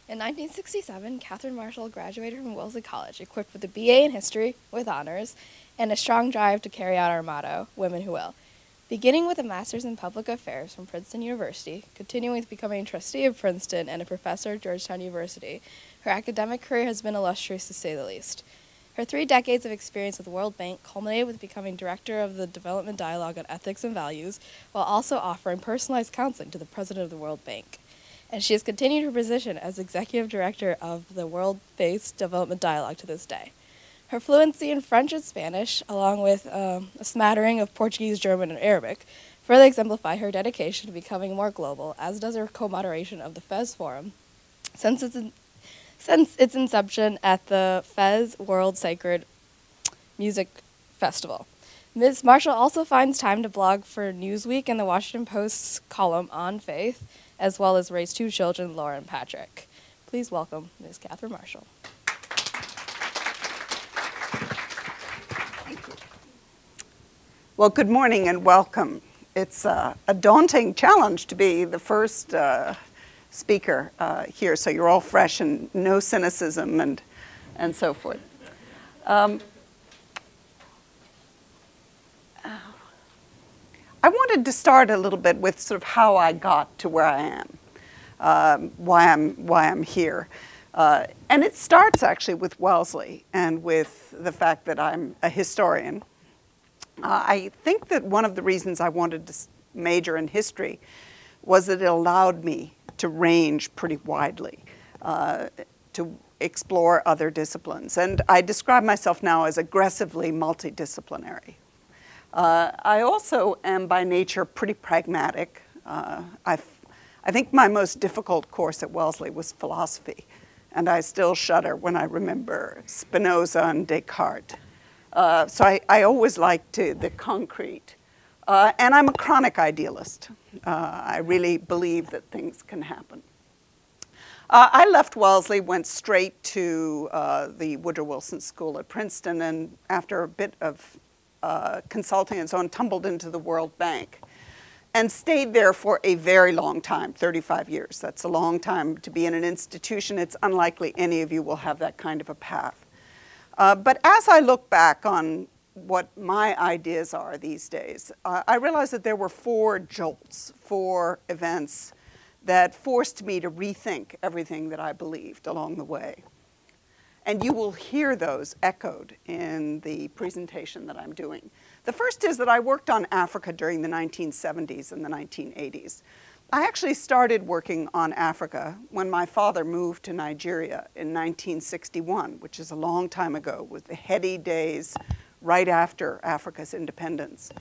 In 1967, Katherine Marshall graduated from Wellesley College, equipped with a BA in History with honors and a strong drive to carry out our motto, Women Who Will. Beginning with a Master's in Public Affairs from Princeton University, continuing with becoming a trustee of Princeton and a professor at Georgetown University, her academic career has been illustrious to say the least. Her 3 decades of experience with the World Bank culminated with becoming director of the Development Dialogue on Ethics and Values, while also offering personalized counseling to the president of the World Bank. And she has continued her position as executive director of the World-Based Development Dialogue to this day. Her fluency in French and Spanish, along with a smattering of Portuguese, German, and Arabic, further exemplify her dedication to becoming more global, as does her co-moderation of the Fez Forum since its inception at the Fez World Sacred Music Festival. Ms. Marshall also finds time to blog for Newsweek and the Washington Post's column on faith, as well as raise 2 children, Laura and Patrick. Please welcome Ms. Katherine Marshall. Thank you. Well, good morning and welcome. It's a daunting challenge to be the first speaker here, so you're all fresh and no cynicism and so forth. I wanted to start a little bit with sort of how I got to where I am, why I'm here. And it starts actually with Wellesley and with the fact that I'm a historian. I think that one of the reasons I wanted to major in history was that it allowed me to range pretty widely, to explore other disciplines. And I describe myself now as aggressively multidisciplinary. I also am by nature pretty pragmatic. I think my most difficult course at Wellesley was philosophy, and I still shudder when I remember Spinoza and Descartes. So I always liked the concrete. And I'm a chronic idealist. I really believe that things can happen. I left Wellesley, went straight to the Woodrow Wilson School at Princeton, and after a bit of consulting and so on, tumbled into the World Bank and stayed there for a very long time, 35 years. That's a long time to be in an institution. It's unlikely any of you will have that kind of a path. But as I look back on what my ideas are these days, I realize that there were 4 jolts, 4 events that forced me to rethink everything that I believed along the way. And you will hear those echoed in the presentation that I'm doing. The first is that I worked on Africa during the 1970s and the 1980s. I actually started working on Africa when my father moved to Nigeria in 1961, which is a long time ago, with the heady days right after Africa's independence.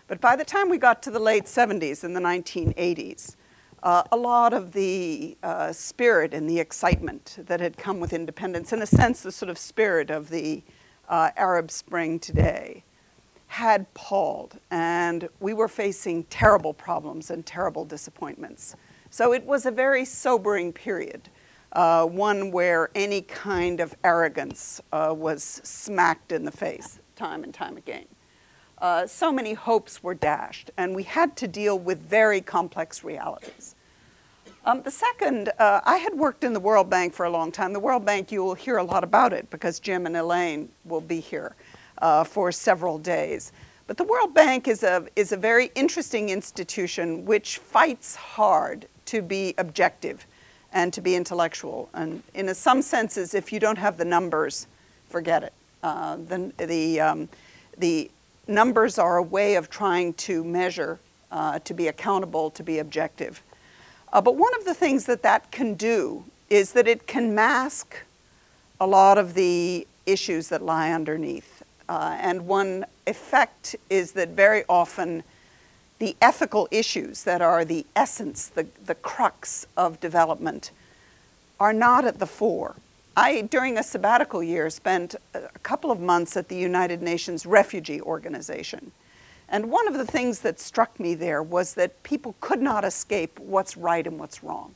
But by the time we got to the late 70s and the 1980s, a lot of the spirit and the excitement that had come with independence, in a sense the sort of spirit of the Arab Spring today, had palled, and we were facing terrible problems and terrible disappointments. So it was a very sobering period, one where any kind of arrogance was smacked in the face time and time again. So many hopes were dashed, and we had to deal with very complex realities. The second, I had worked in the World Bank for a long time. The World Bank, you will hear a lot about it because Jim and Elaine will be here for several days. But the World Bank is a very interesting institution which fights hard to be objective and to be intellectual. And in some senses, if you don't have the numbers, forget it. The numbers are a way of trying to measure, to be accountable, to be objective. But one of the things that can do is that it can mask a lot of the issues that lie underneath. And one effect is that very often the ethical issues that are the essence, the crux of development, are not at the fore. I, during a sabbatical year, spent a couple of months at the United Nations Refugee Organization. And one of the things that struck me there was that people could not escape what's right and what's wrong.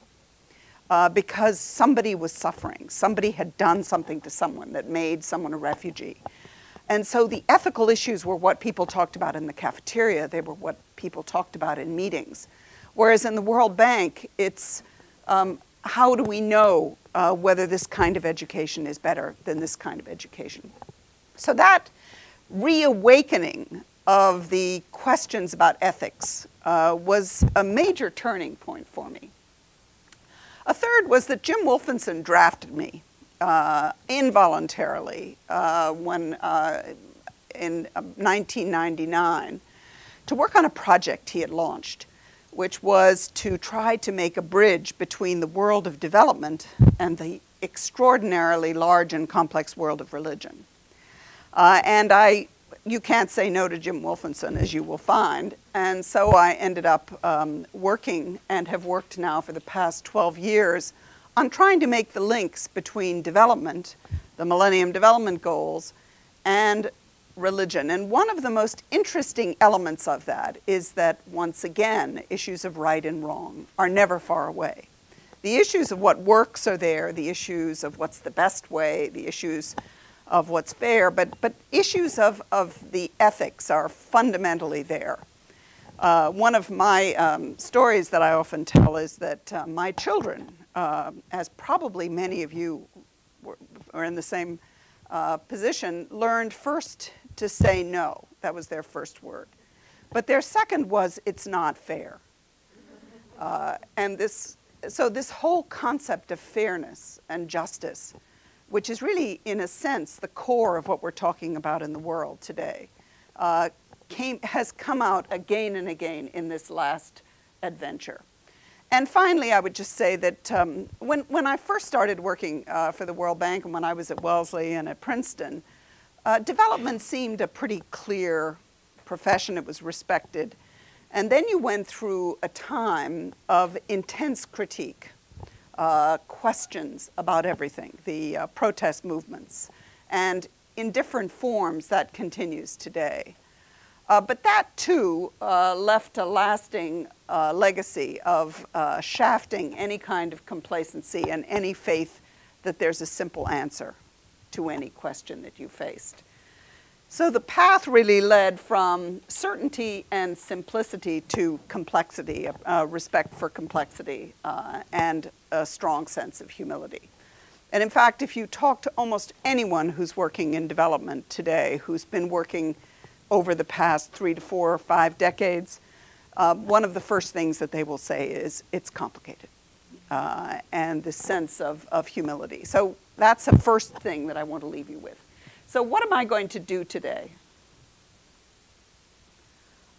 Because somebody was suffering. Somebody had done something to someone that made someone a refugee. And so the ethical issues were what people talked about in the cafeteria. They were what people talked about in meetings. Whereas in the World Bank, it's how do we know whether this kind of education is better than this kind of education? So that reawakening of the questions about ethics was a major turning point for me. A third was that Jim Wolfensohn drafted me involuntarily in 1999 to work on a project he had launched, which was to try to make a bridge between the world of development and the extraordinarily large and complex world of religion. You can't say no to Jim Wolfensohn, as you will find, and so I ended up working and have worked now for the past 12 years on trying to make the links between development, the Millennium Development Goals, and religion. And one of the most interesting elements of that is that, once again, issues of right and wrong are never far away. The issues of what works are there, the issues of what's the best way, the issues of what's fair, but issues of the ethics are fundamentally there. One of my stories that I often tell is that my children, as probably many of you are in the same position, learned first to say no. That was their first word. But their second was, it's not fair. So this whole concept of fairness and justice, which is really, in a sense, the core of what we're talking about in the world today, has come out again and again in this last adventure. And finally, I would just say that when I first started working for the World Bank and when I was at Wellesley and at Princeton, development seemed a pretty clear profession. It was respected. And then you went through a time of intense critique, questions about everything, the protest movements. And in different forms, that continues today. But that, too, left a lasting legacy of shafting any kind of complacency and any faith that there's a simple answer to any question that you faced. So the path really led from certainty and simplicity to complexity, respect for complexity, and a strong sense of humility. And in fact, if you talk to almost anyone who's working in development today, who's been working over the past 3 to 4 or 5 decades, one of the first things that they will say is, it's complicated, and this sense of humility. So that's the first thing that I want to leave you with. So what am I going to do today?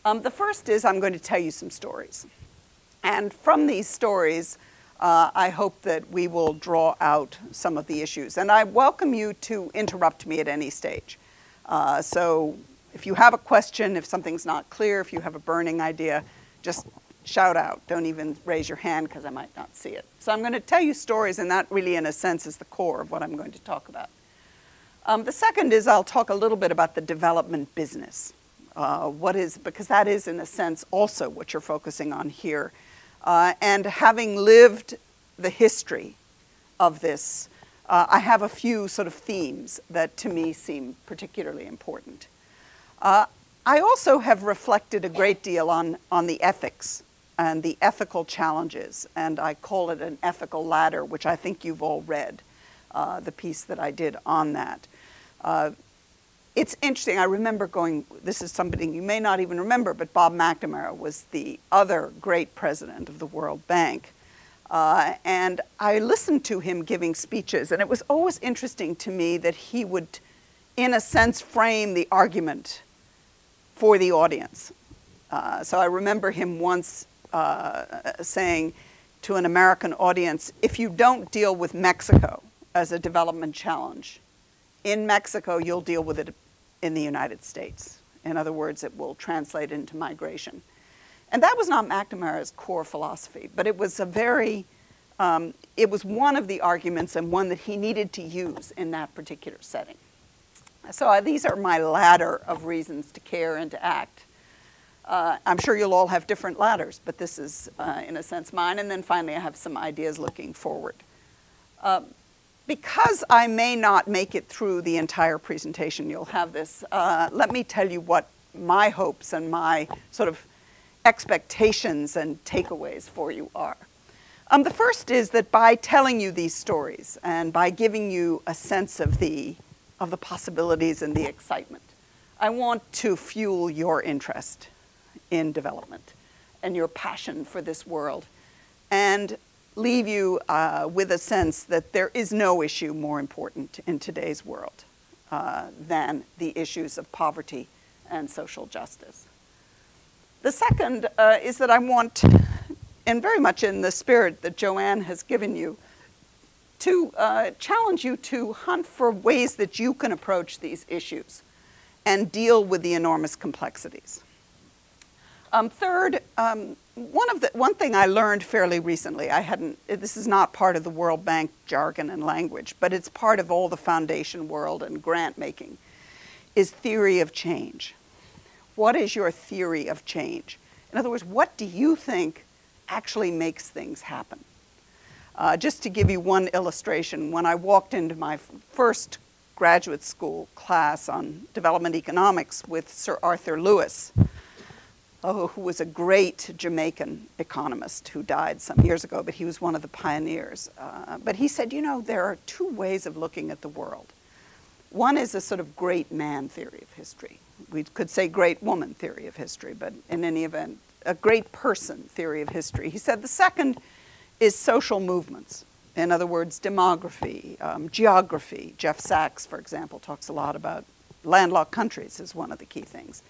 The first is I'm going to tell you some stories. And from these stories, I hope that we will draw out some of the issues. And I welcome you to interrupt me at any stage. So if you have a question, if something's not clear, if you have a burning idea, just shout out. Don't even raise your hand because I might not see it. So I'm going to tell you stories, and that really, in a sense, is the core of what I'm going to talk about. The second is I'll talk a little bit about the development business. Because that is, in a sense, also what you're focusing on here. And having lived the history of this, I have a few sort of themes that to me seem particularly important. I also have reflected a great deal on the ethics and the ethical challenges, and I call it an ethical ladder, which I think you've all read, the piece that I did on that. It's interesting, I remember this is something you may not even remember, but Bob McNamara was the other great president of the World Bank. And I listened to him giving speeches, and it was always interesting to me that he would, in a sense, frame the argument for the audience. So I remember him once saying to an American audience, if you don't deal with Mexico as a development challenge, in Mexico, you'll deal with it in the United States. In other words, it will translate into migration. And that was not McNamara's core philosophy, but it was it was one of the arguments and one that he needed to use in that particular setting. So these are my ladder of reasons to care and to act. I'm sure you'll all have different ladders, but this is, in a sense, mine. And then finally, I have some ideas looking forward. Because I may not make it through the entire presentation, you'll have this, let me tell you what my hopes and my sort of expectations and takeaways for you are. The first is that by telling you these stories and by giving you a sense of the possibilities and the excitement, I want to fuel your interest in development and your passion for this world, and leave you with a sense that there is no issue more important in today's world than the issues of poverty and social justice. The second is that I want, and very much in the spirit that Joanne has given you, to challenge you to hunt for ways that you can approach these issues and deal with the enormous complexities. Third, one thing I learned fairly recently, this is not part of the World Bank jargon and language, but it's part of all the foundation world and grant making, is theory of change. What is your theory of change? In other words, what do you think actually makes things happen? Just to give you one illustration, when I walked into my first graduate school class on development economics with Sir Arthur Lewis, who was a great Jamaican economist who died some years ago, but he was one of the pioneers. But he said, you know, there are two ways of looking at the world. One is a sort of great man theory of history. We could say great woman theory of history, but in any event, a great person theory of history. He said the second is social movements. In other words, demography, geography. Jeff Sachs, for example, talks a lot about landlocked countries as one of the key things.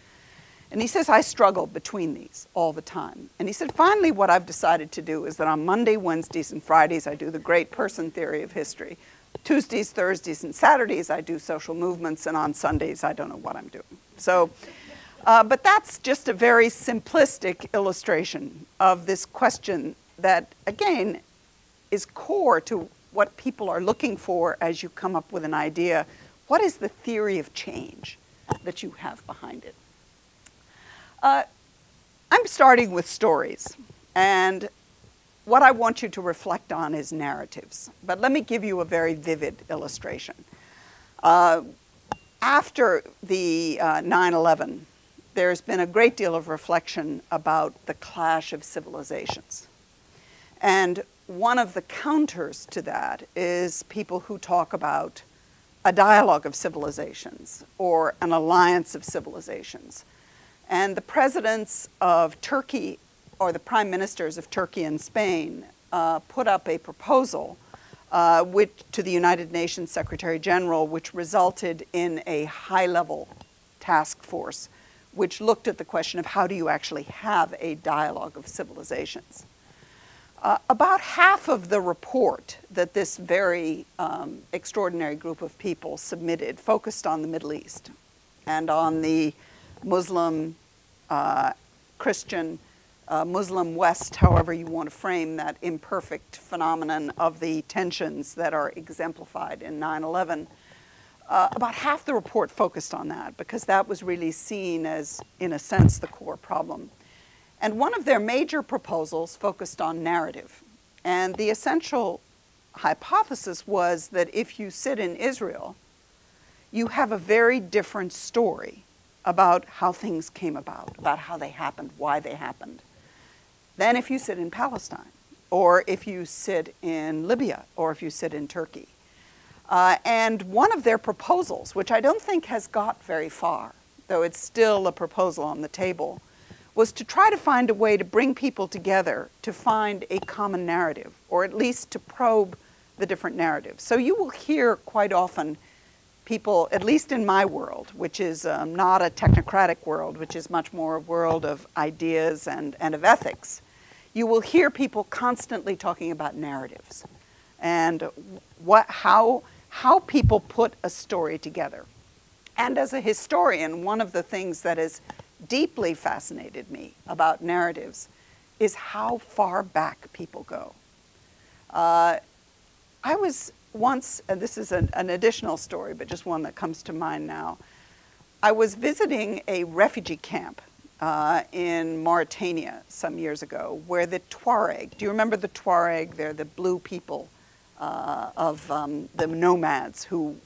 And he says, I struggle between these all the time. And he said, finally, what I've decided to do is that on Monday, Wednesdays, and Fridays, I do the great person theory of history. Tuesdays, Thursdays, and Saturdays, I do social movements. And on Sundays, I don't know what I'm doing. So, but that's just a very simplistic illustration of this question that, again, is core to what people are looking for as you come up with an idea. What is the theory of change that you have behind it? I'm starting with stories, and what I want you to reflect on is narratives. But let me give you a very vivid illustration. After the 9/11, there's been a great deal of reflection about the clash of civilizations. And one of the counters to that is people who talk about a dialogue of civilizations or an alliance of civilizations. And the presidents of Turkey, or the prime ministers of Turkey and Spain, put up a proposal to the United Nations Secretary General, which resulted in a high-level task force, which looked at the question of how do you actually have a dialogue of civilizations. About half of the report that this very extraordinary group of people submitted focused on the Middle East and on the Muslim, Christian, Muslim West, however you want to frame that imperfect phenomenon of the tensions that are exemplified in 9/11. About half the report focused on that because that was really seen as, in a sense, the core problem. And one of their major proposals focused on narrative. And the essential hypothesis was that if you sit in Israel, you have a very different story about how things came about how they happened, why they happened, than if you sit in Palestine, or if you sit in Libya, or if you sit in Turkey. And one of their proposals, which I don't think has got very far, though it's still a proposal on the table, was to try to find a way to bring people together to find a common narrative, or at least to probe the different narratives. So you will hear quite often people, at least in my world, which is not a technocratic world, which is much more a world of ideas and of ethics, you will hear people constantly talking about narratives and how people put a story together. And as a historian, one of the things that has deeply fascinated me about narratives is how far back people go. I was once, and this is an additional story, but just one that comes to mind now. I was visiting a refugee camp in Mauritania some years ago where the Tuareg, do you remember the Tuareg? They're the blue people of the nomads who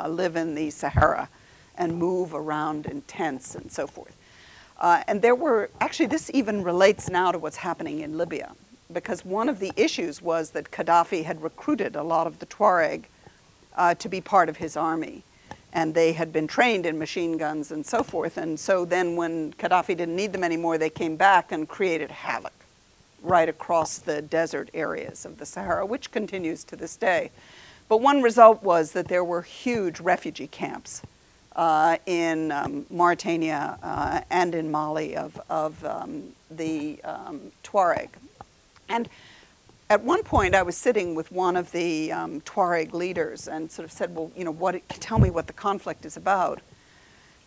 live in the Sahara and move around in tents and so forth. And there were, actually this even relates now to what's happening in Libya. because one of the issues was that Gaddafi had recruited a lot of the Tuareg to be part of his army. And they had been trained in machine guns and so forth. And so then when Gaddafi didn't need them anymore, they came back and created havoc right across the desert areas of the Sahara, which continues to this day. But one result was that there were huge refugee camps in Mauritania and in Mali of the Tuareg. And at one point, I was sitting with one of the Tuareg leaders and sort of said, well, you know, tell me what the conflict is about.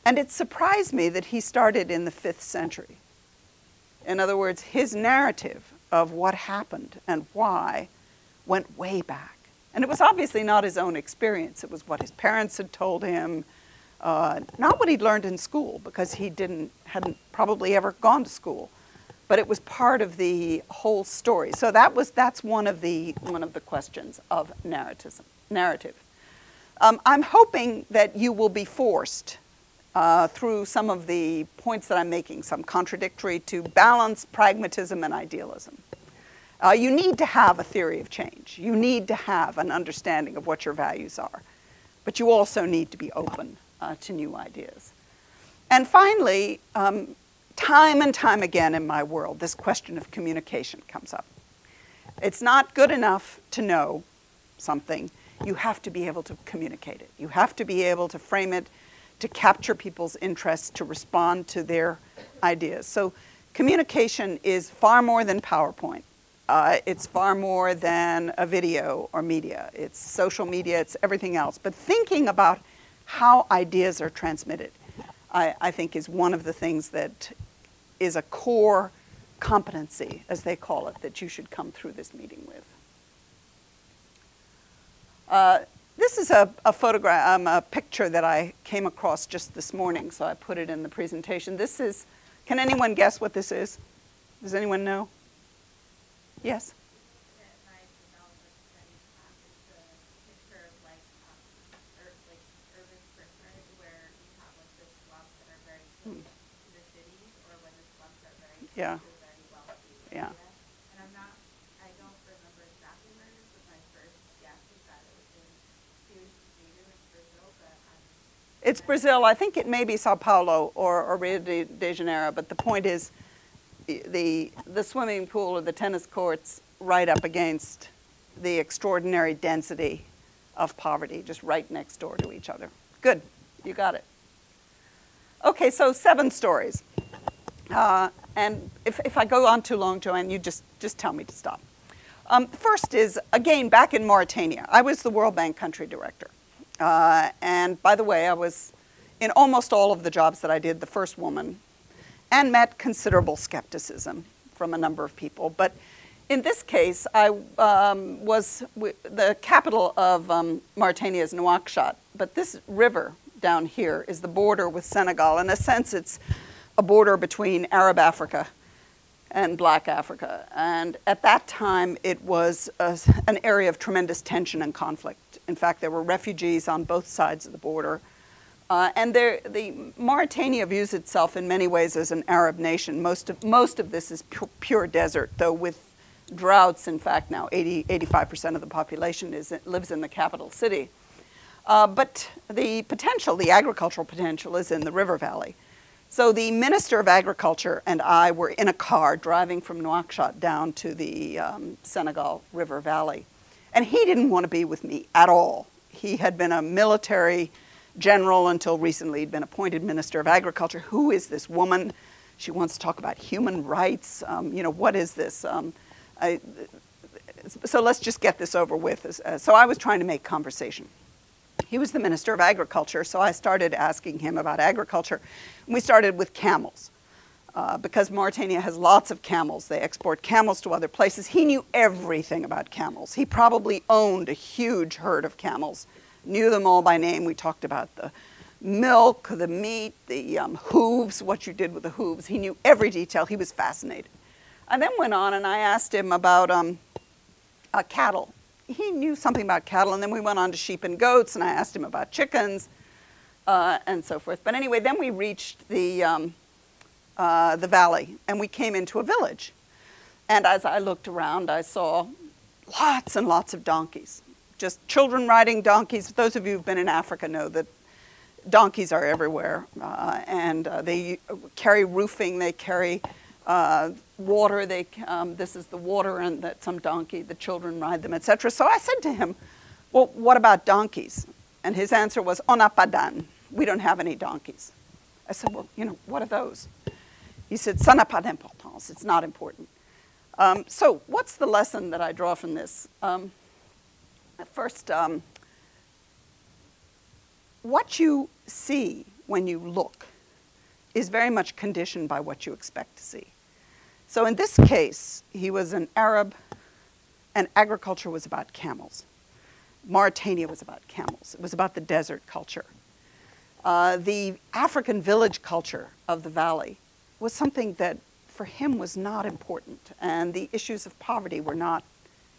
And it surprised me that he started in the 5th century. In other words, his narrative of what happened and why went way back. And it was obviously not his own experience. It was what his parents had told him, not what he'd learned in school, because he hadn't probably ever gone to school. But it was part of the whole story. So that's one of the questions of narrative. I'm hoping that you will be forced through some of the points that I'm making, some contradictory, to balance pragmatism and idealism. You need to have a theory of change. You need to have an understanding of what your values are. But you also need to be open to new ideas. And finally, time and time again in my world, this question of communication comes up. It's not good enough to know something. You have to be able to communicate it. You have to be able to frame it, to capture people's interests, to respond to their ideas. So communication is far more than PowerPoint. It's far more than a video or media. It's social media, it's everything else. But thinking about how ideas are transmitted, I think, is one of the things that is a core competency, as they call it, that you should come through this meeting with. This is a photograph, a picture that I came across just this morning, so I put it in the presentation. This is, can anyone guess what this is? Does anyone know? Yes? Yeah. Yeah. And I don't remember exactly where it is, but my first guess is that it was in Brazil, but it's Brazil. I think it may be Sao Paulo or Rio de Janeiro, but the point is the swimming pool or the tennis courts right up against the extraordinary density of poverty, just right next door to each other. Good, you got it. Okay, so 7 stories. And if I go on too long, Joanne, you just tell me to stop. First is, again, back in Mauritania. I was the World Bank country director. And by the way, I was in almost all of the jobs that I did, the first woman, and met considerable skepticism from a number of people. But in this case, I the capital of Mauritania is Nouakchott, but this river down here is the border with Senegal. In a sense, it's a border between Arab Africa and Black Africa. And at that time, it was an area of tremendous tension and conflict. In fact, there were refugees on both sides of the border. And Mauritania views itself in many ways as an Arab nation. Most of this is pure desert, though with droughts. In fact, now 85% of the population lives in the capital city. But the agricultural potential is in the river valley. So the Minister of Agriculture and I were in a car driving from Nouakchott down to the Senegal River Valley. And he didn't want to be with me at all. He had been a military general until recently. He'd been appointed Minister of Agriculture. Who is this woman? She wants to talk about human rights. What is this? So let's just get this over with. So I was trying to make conversation. He was the Minister of Agriculture, so I started asking him about agriculture. We started with camels, because Mauritania has lots of camels. They export camels to other places. He knew everything about camels. He probably owned a huge herd of camels, knew them all by name. We talked about the milk, the meat, the hooves, what you did with the hooves. He knew every detail. He was fascinated. I then went on and I asked him about cattle. He knew something about cattle, and then we went on to sheep and goats, and I asked him about chickens and so forth. But anyway, then we reached the valley, and we came into a village. And as I looked around, I saw lots and lots of donkeys. Just children riding donkeys. Those of you who've been in Africa know that donkeys are everywhere. They carry roofing, they carry water. This is the water, and that some donkey, the children ride them, etc. So I said to him, well, what about donkeys? And his answer was, on n'a pas d'âne. We don't have any donkeys. I said, well, what are those? He said, ça n'a pas d'importance. It's not important. So what's the lesson that I draw from this? First, what you see when you look is very much conditioned by what you expect to see. So in this case, he was an Arab, and agriculture was about camels. Mauritania was about camels. It was about the desert culture. The African village culture of the valley was something that for him was not important, and the issues of poverty were not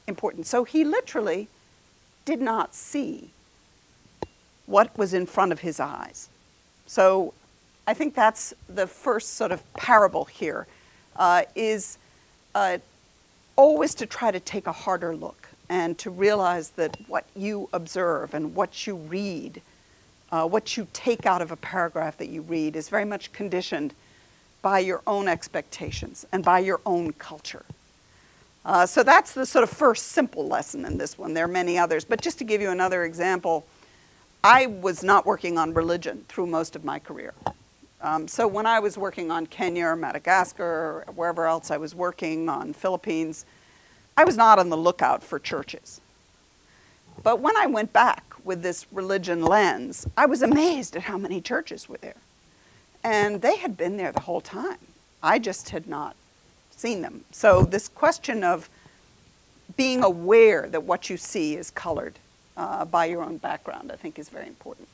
important. So he literally did not see what was in front of his eyes. So I think that's the first sort of parable here, is always to try to take a harder look and to realize that what you observe and what you read, what you take out of a paragraph that you read is very much conditioned by your own expectations and by your own culture. So that's the sort of first simple lesson in this one. There are many others, but just to give you another example, I was not working on religion through most of my career. So when I was working on Kenya or Madagascar or wherever else I was working on Philippines, I was not on the lookout for churches. But when I went back with this religion lens, I was amazed at how many churches were there. And they had been there the whole time. I just had not seen them. So this question of being aware that what you see is colored by your own background, I think is very important.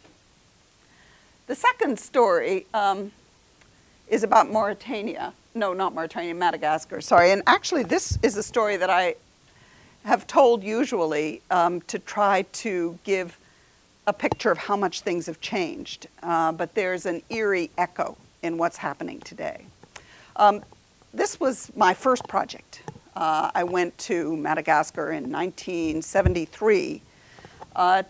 The second story is about Mauritania. No, not Mauritania, Madagascar, sorry. And actually this is a story that I have told usually to try to give a picture of how much things have changed. But there's an eerie echo in what's happening today. This was my first project. I went to Madagascar in 1973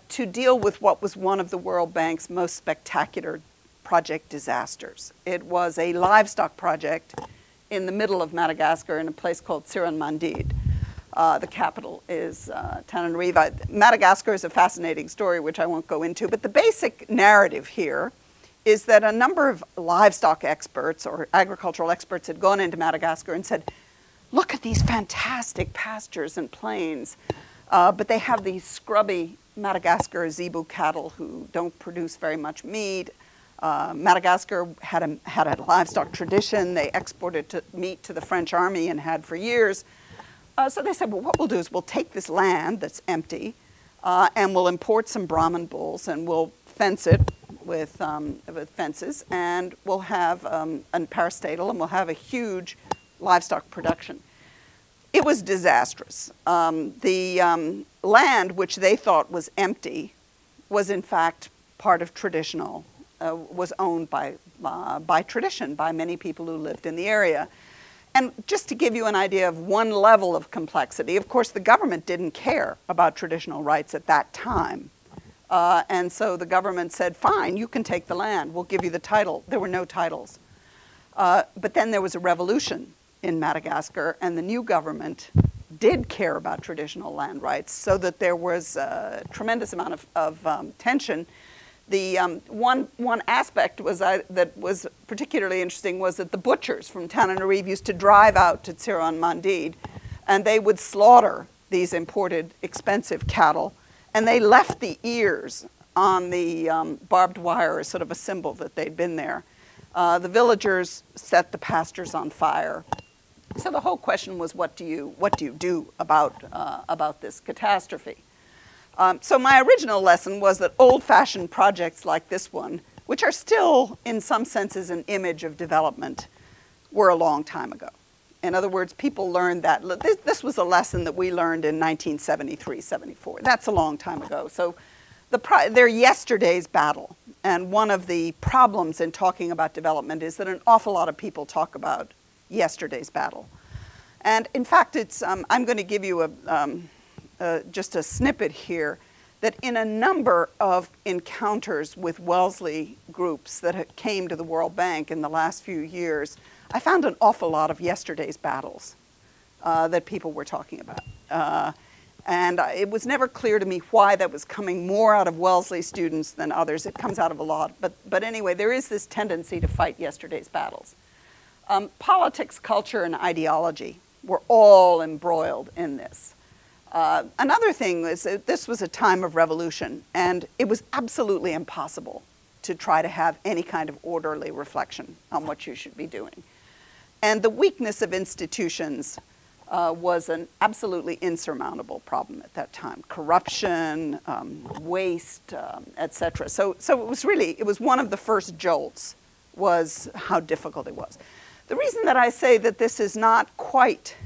to deal with what was one of the World Bank's most spectacular project disasters. It was a livestock project in the middle of Madagascar in a place called Tsiranmandide. The capital is Tananarive. Madagascar is a fascinating story, which I won't go into, but the basic narrative here is that a number of livestock experts or agricultural experts had gone into Madagascar and said, look at these fantastic pastures and plains, but they have these scrubby Madagascar zebu cattle who don't produce very much meat. Madagascar had a livestock tradition. They exported meat to the French army and had for years. So they said, well, what we'll do is we'll take this land that's empty and we'll import some Brahman bulls and we'll fence it with fences, and we'll have a parastatal, and we'll have a huge livestock production. It was disastrous. The land, which they thought was empty, was in fact part of traditional, was owned by tradition, by many people who lived in the area. And just to give you an idea of one level of complexity, of course the government didn't care about traditional rights at that time. And so the government said, fine, you can take the land, we'll give you the title. There were no titles. But then there was a revolution in Madagascar, and the new government did care about traditional land rights, so that there was a tremendous amount of tension. The one aspect was that was particularly interesting was that the butchers from Tananarive used to drive out to Tsiranmandide, and they would slaughter these imported expensive cattle, and they left the ears on the barbed wire as sort of a symbol that they'd been there. The villagers set the pastures on fire. So the whole question was, what do you do about this catastrophe? So my original lesson was that old-fashioned projects like this one, which are still in some senses an image of development, were a long time ago. In other words, people learned that. This was a lesson that we learned in 1973, 74. That's a long time ago. So they're yesterday's battle. And one of the problems in talking about development is that an awful lot of people talk about yesterday's battle. And in fact, it's, I'm going to give you just a snippet here, that in a number of encounters with Wellesley groups that came to the World Bank in the last few years, I found an awful lot of yesterday's battles that people were talking about. And it was never clear to me why that was coming more out of Wellesley students than others. It comes out of a lot. But anyway, there is this tendency to fight yesterday's battles. Politics, culture, and ideology were all embroiled in this. Another thing was that this was a time of revolution, and it was absolutely impossible to try to have any kind of orderly reflection on what you should be doing. And the weakness of institutions was an absolutely insurmountable problem at that time. Corruption, waste, et cetera. So it was one of the first jolts, was how difficult it was. The reason that I say that this is not quite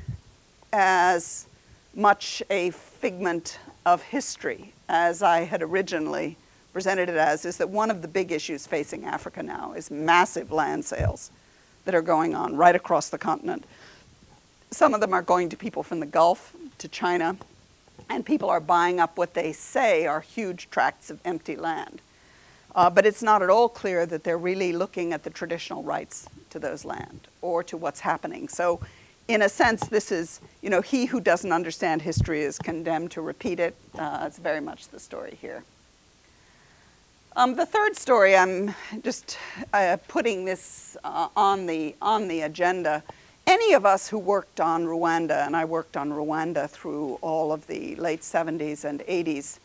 as much a figment of history as I had originally presented it as is that one of the big issues facing Africa now is massive land sales that are going on right across the continent. Some of them are going to people from the Gulf, to China, and people are buying up what they say are huge tracts of empty land. But it's not at all clear that they're really looking at the traditional rights to those land or to what's happening. So in a sense, this is, you know, he who doesn't understand history is condemned to repeat it. It's very much the story here. The third story, I'm just putting this on the agenda. Any of us who worked on Rwanda, and I worked on Rwanda through all of the late 70s and 80s,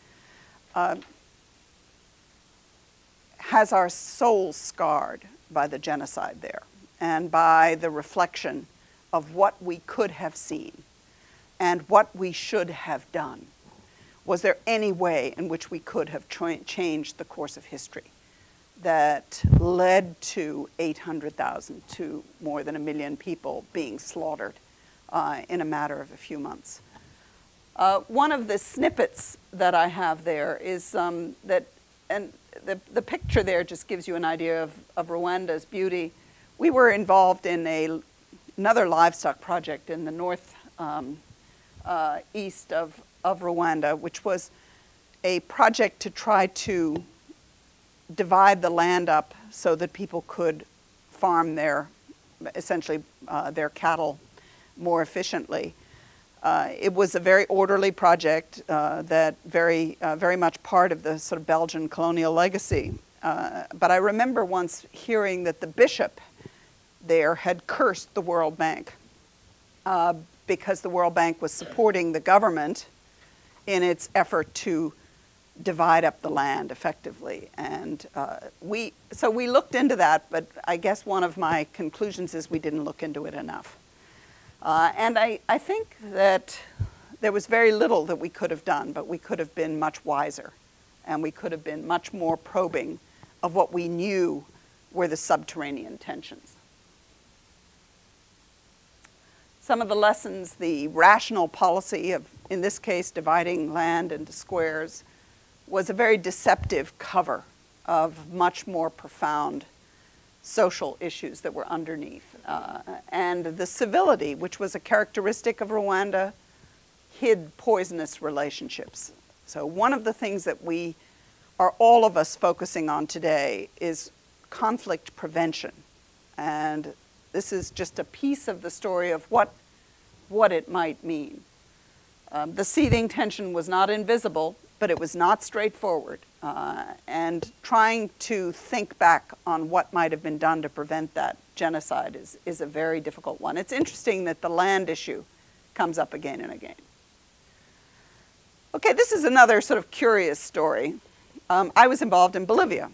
has our souls scarred by the genocide there and by the reflection of what we could have seen and what we should have done. Was there any way in which we could have changed the course of history that led to 800,000 to more than 1 million people being slaughtered in a matter of a few months? One of the snippets that I have there is that, and the picture there just gives you an idea of Rwanda's beauty. We were involved in another livestock project in the north east of Rwanda, which was a project to try to divide the land up so that people could farm essentially their cattle more efficiently. It was a very orderly project that very much part of the sort of Belgian colonial legacy. But I remember once hearing that the bishop there had cursed the World Bank because the World Bank was supporting the government in its effort to divide up the land effectively. And so we looked into that, but I guess one of my conclusions is we didn't look into it enough. And I think that there was very little that we could have done, but we could have been much wiser, and we could have been much more probing of what we knew were the subterranean tensions. Some of the lessons, the rational policy of, in this case, dividing land into squares, was a very deceptive cover of much more profound social issues that were underneath. And the civility, which was a characteristic of Rwanda, hid poisonous relationships. So one of the things that we are all of us focusing on today is conflict prevention. And this is just a piece of the story of what it might mean. The seething tension was not invisible, but it was not straightforward. And trying to think back on what might have been done to prevent that genocide is a very difficult one. It's interesting that the land issue comes up again and again. Okay, this is another sort of curious story. I was involved in Bolivia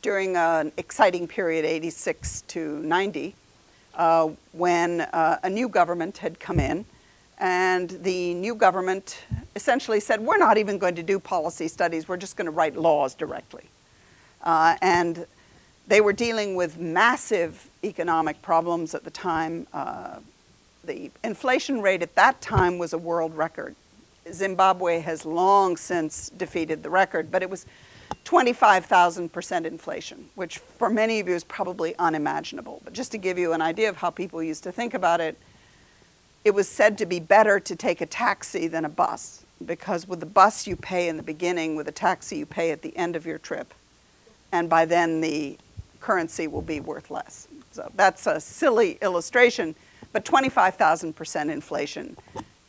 during an exciting period, 86 to 90, when a new government had come in. And the new government essentially said, we're not even going to do policy studies, we're just going to write laws directly. And they were dealing with massive economic problems at the time. The inflation rate at that time was a world record. Zimbabwe has long since defeated the record, but it was 25,000% inflation, which for many of you is probably unimaginable. But just to give you an idea of how people used to think about it, it was said to be better to take a taxi than a bus, because with the bus you pay in the beginning, with a taxi you pay at the end of your trip, and by then the currency will be worth less. So that's a silly illustration, but 25,000% inflation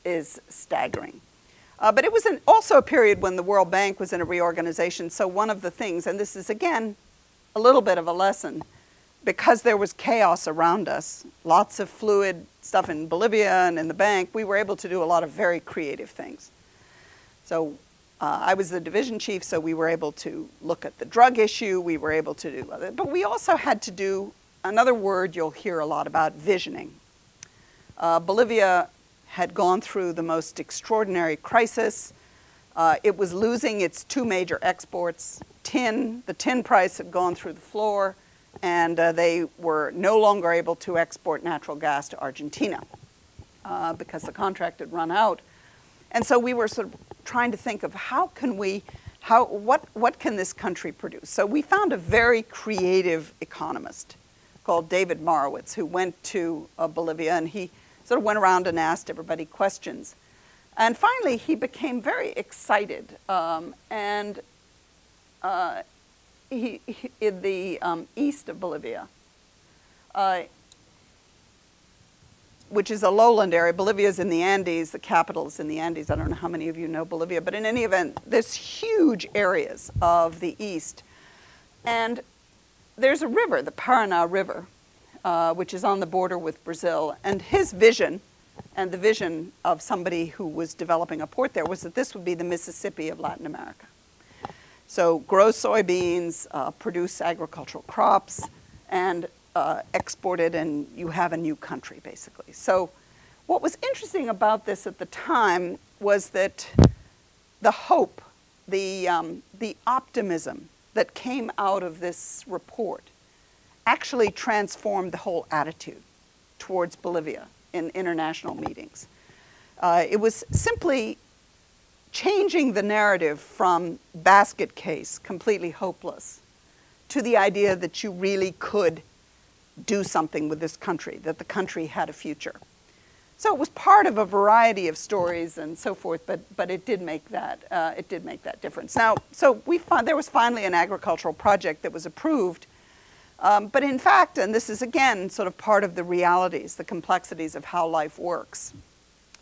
is staggering. But it was also a period when the World Bank was in a reorganization, so one of the things, and this is again a little bit of a lesson, because there was chaos around us, lots of fluid stuff in Bolivia and in the bank, we were able to do a lot of very creative things. So I was the division chief, so we were able to look at the drug issue, we were able to do other, but we also had to do another word you'll hear a lot about, visioning. Bolivia had gone through the most extraordinary crisis. It was losing its two major exports, tin. The tin price had gone through the floor, and they were no longer able to export natural gas to Argentina because the contract had run out. And so we were sort of trying to think of what can this country produce? So we found a very creative economist called David Marowitz, who went to Bolivia, and he sort of went around and asked everybody questions. And finally, he became very excited, in the east of Bolivia, which is a lowland area. Bolivia is in the Andes, the capital is in the Andes. I don't know how many of you know Bolivia, but in any event, there's huge areas of the east. And there's a river, the Paraná River, which is on the border with Brazil. And his vision, and the vision of somebody who was developing a port there, was that this would be the Mississippi of Latin America. So grow soybeans, produce agricultural crops, and export it, and you have a new country, basically. So what was interesting about this at the time was that the hope, the optimism that came out of this report actually transformed the whole attitude towards Bolivia in international meetings. It was simply changing the narrative from basket case, completely hopeless, to the idea that you really could do something with this country, that the country had a future. So it was part of a variety of stories and so forth, but it did make that difference. Now, so there was finally an agricultural project that was approved, but in fact, and this is again sort of part of the realities, the complexities of how life works.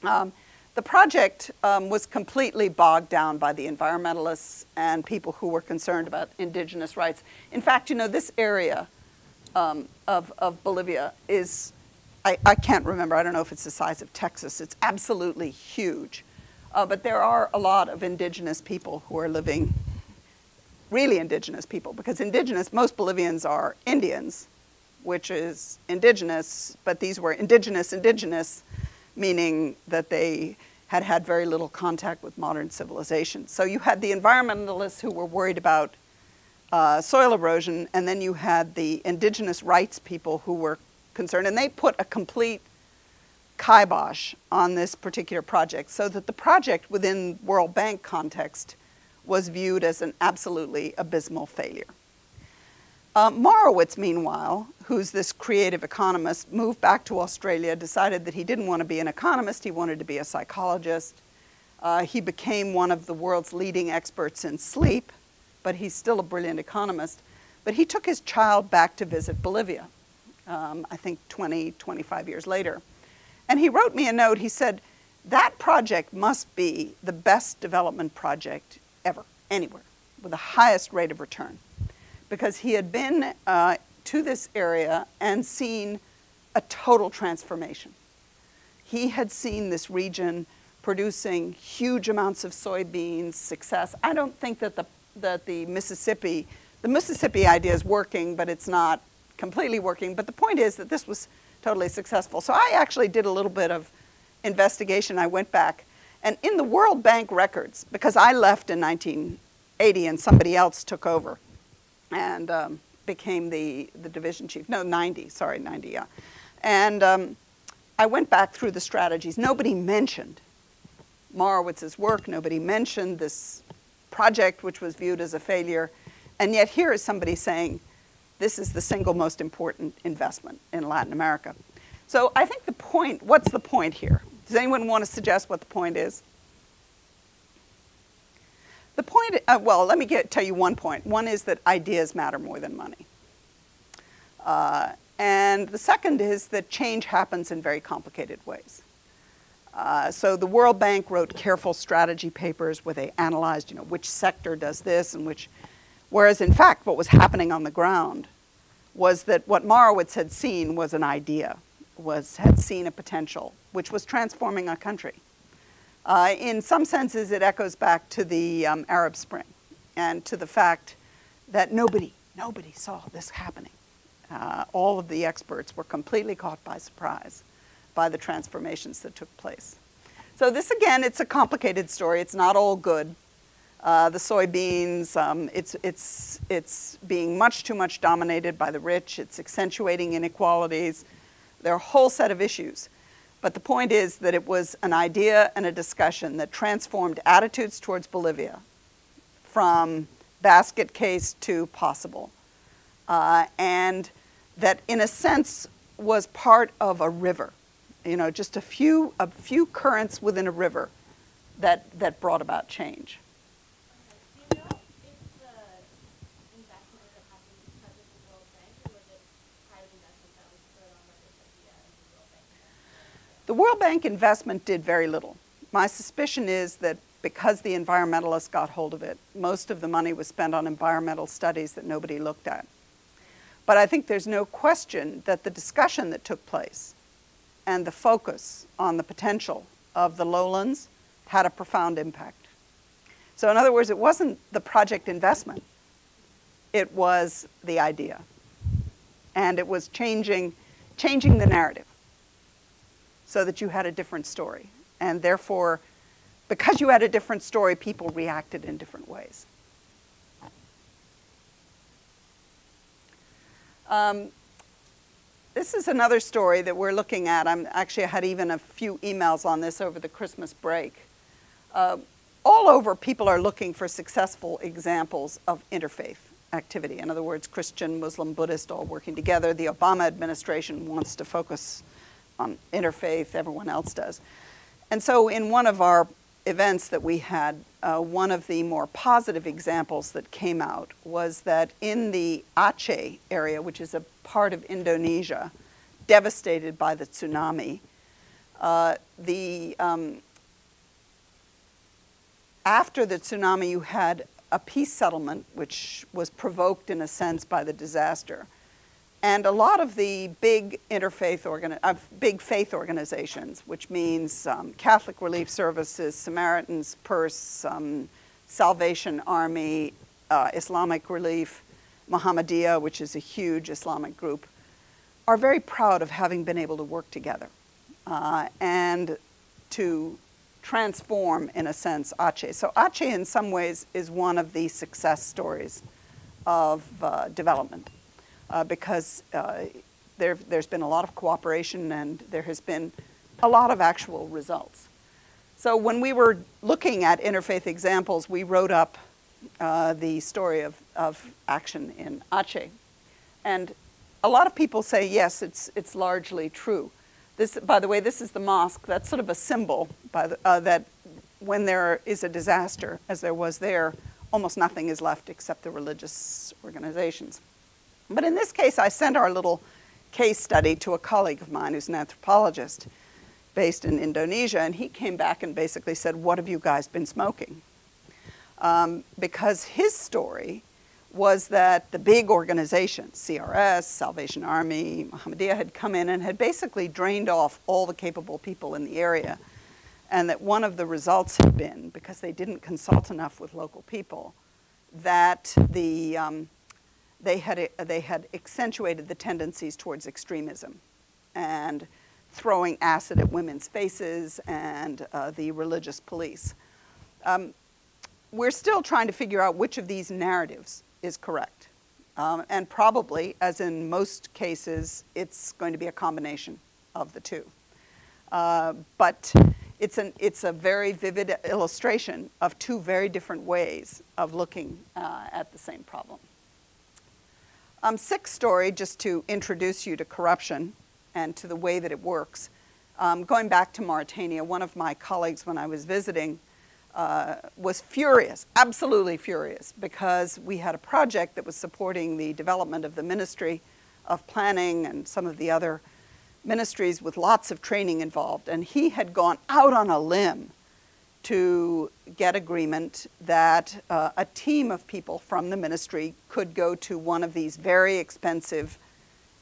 The project was completely bogged down by the environmentalists and people who were concerned about indigenous rights. In fact, you know, this area of Bolivia is, I can't remember, I don't know if it's the size of Texas. It's absolutely huge. But there are a lot of indigenous people who are living, really indigenous people, because most Bolivians are Indians, which is indigenous, but these were indigenous, meaning that they had had very little contact with modern civilization. So you had the environmentalists who were worried about soil erosion, and then you had the indigenous rights people who were concerned, and they put a complete kibosh on this particular project, so that the project within World Bank context was viewed as an absolutely abysmal failure. Marowitz, meanwhile, who's this creative economist, moved back to Australia, decided that he didn't want to be an economist, he wanted to be a psychologist. He became one of the world's leading experts in sleep, but he's still a brilliant economist. But he took his child back to visit Bolivia, I think 25 years later. And he wrote me a note, he said, that project must be the best development project ever, anywhere, with the highest rate of return. Because he had been to this area and seen a total transformation. He had seen this region producing huge amounts of soybeans, success. I don't think that the Mississippi idea is working, but it's not completely working. But the point is that this was totally successful. So I actually did a little bit of investigation. I went back, and in the World Bank records, because I left in 1980 and somebody else took over and became the division chief. No, 90, yeah. And I went back through the strategies. Nobody mentioned Morowitz's work. Nobody mentioned this project, which was viewed as a failure. And yet here is somebody saying, this is the single most important investment in Latin America. So I think what's the point here? Does anyone want to suggest what the point is? The point, well, let me tell you one point. One is that ideas matter more than money. And the second is that change happens in very complicated ways. So the World Bank wrote careful strategy papers where they analyzed, which sector does this and which, whereas in fact what was happening on the ground was that what Marowitz had seen was an idea, had seen a potential, which was transforming a country. In some senses, it echoes back to the Arab Spring and to the fact that nobody saw this happening. All of the experts were completely caught by surprise by the transformations that took place. So this, again, it's a complicated story. It's not all good. The soybeans, it's being much too much dominated by the rich. It's accentuating inequalities. There are a whole set of issues. But the point is that it was an idea and a discussion that transformed attitudes towards Bolivia from basket case to possible. And that, in a sense, was part of a river. Just a few currents within a river that brought about change. Okay. Do you know if the investment that happened because of the World Bank, or was it private investment that was put on record via the World Bank? The World Bank investment did very little. My suspicion is that because the environmentalists got hold of it, most of the money was spent on environmental studies that nobody looked at. But I think there's no question that the discussion that took place and the focus on the potential of the lowlands had a profound impact. So in other words, it wasn't the project investment, it was the idea. And it was changing the narrative so that you had a different story. And therefore, because you had a different story, people reacted in different ways. This is another story that we're looking at. I had even a few emails on this over the Christmas break. All over, people are looking for successful examples of interfaith activity. In other words, Christian, Muslim, Buddhist all working together. The Obama administration wants to focus on interfaith. Everyone else does. And so in one of our events that we had, one of the more positive examples that came out was that in the Aceh area, which is a part of Indonesia, devastated by the tsunami, after the tsunami, you had a peace settlement, which was provoked in a sense by the disaster. And a lot of the big big faith organizations, which means Catholic Relief Services, Samaritan's Purse, Salvation Army, Islamic Relief, Muhammadiyah, which is a huge Islamic group, are very proud of having been able to work together and to transform, in a sense, Aceh. So Aceh, in some ways, is one of the success stories of development. Because there's been a lot of cooperation and there has been a lot of actual results. So when we were looking at interfaith examples, we wrote up the story of action in Aceh. And a lot of people say, yes, it's largely true. This, by the way, this is the mosque. That's sort of a symbol that when there is a disaster, as there was there, almost nothing is left except the religious organizations. But in this case, I sent our little case study to a colleague of mine who's an anthropologist based in Indonesia, and he came back and basically said, what have you guys been smoking? Because his story was that the big organizations, CRS, Salvation Army, Muhammadiyah, had come in and had basically drained off all the capable people in the area, and that one of the results had been, because they didn't consult enough with local people, that they had accentuated the tendencies towards extremism and throwing acid at women's faces and the religious police. We're still trying to figure out which of these narratives is correct. And probably, as in most cases, it's going to be a combination of the two. But it's a very vivid illustration of two very different ways of looking at the same problem. Sixth story, just to introduce you to corruption and to the way that it works. Going back to Mauritania, one of my colleagues when I was visiting was furious, absolutely furious, because we had a project that was supporting the development of the Ministry of Planning and some of the other ministries with lots of training involved. And he had gone out on a limb to get agreement that a team of people from the ministry could go to one of these very expensive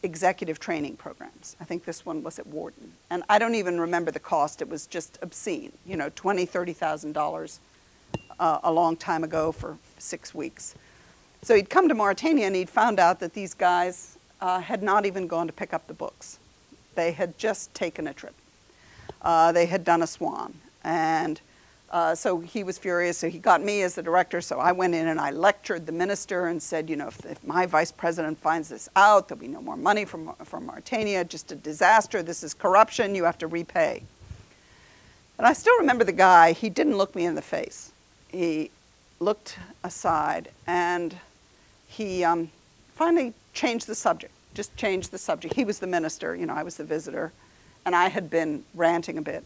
executive training programs. I think this one was at Wharton. And I don't even remember the cost. It was just obscene, you know, $20,000, $30,000 a long time ago for 6 weeks. So he'd come to Mauritania and he'd found out that these guys had not even gone to pick up the books. They had just taken a trip. They had done a swan. And so he was furious, so he got me as the director, so I went in and I lectured the minister and said, you know, if my vice president finds this out, there'll be no more money from Mauritania, just a disaster, this is corruption, you have to repay. And I still remember the guy, he didn't look me in the face. He looked aside and he finally changed the subject, just changed the subject. He was the minister, you know, I was the visitor, and I had been ranting a bit.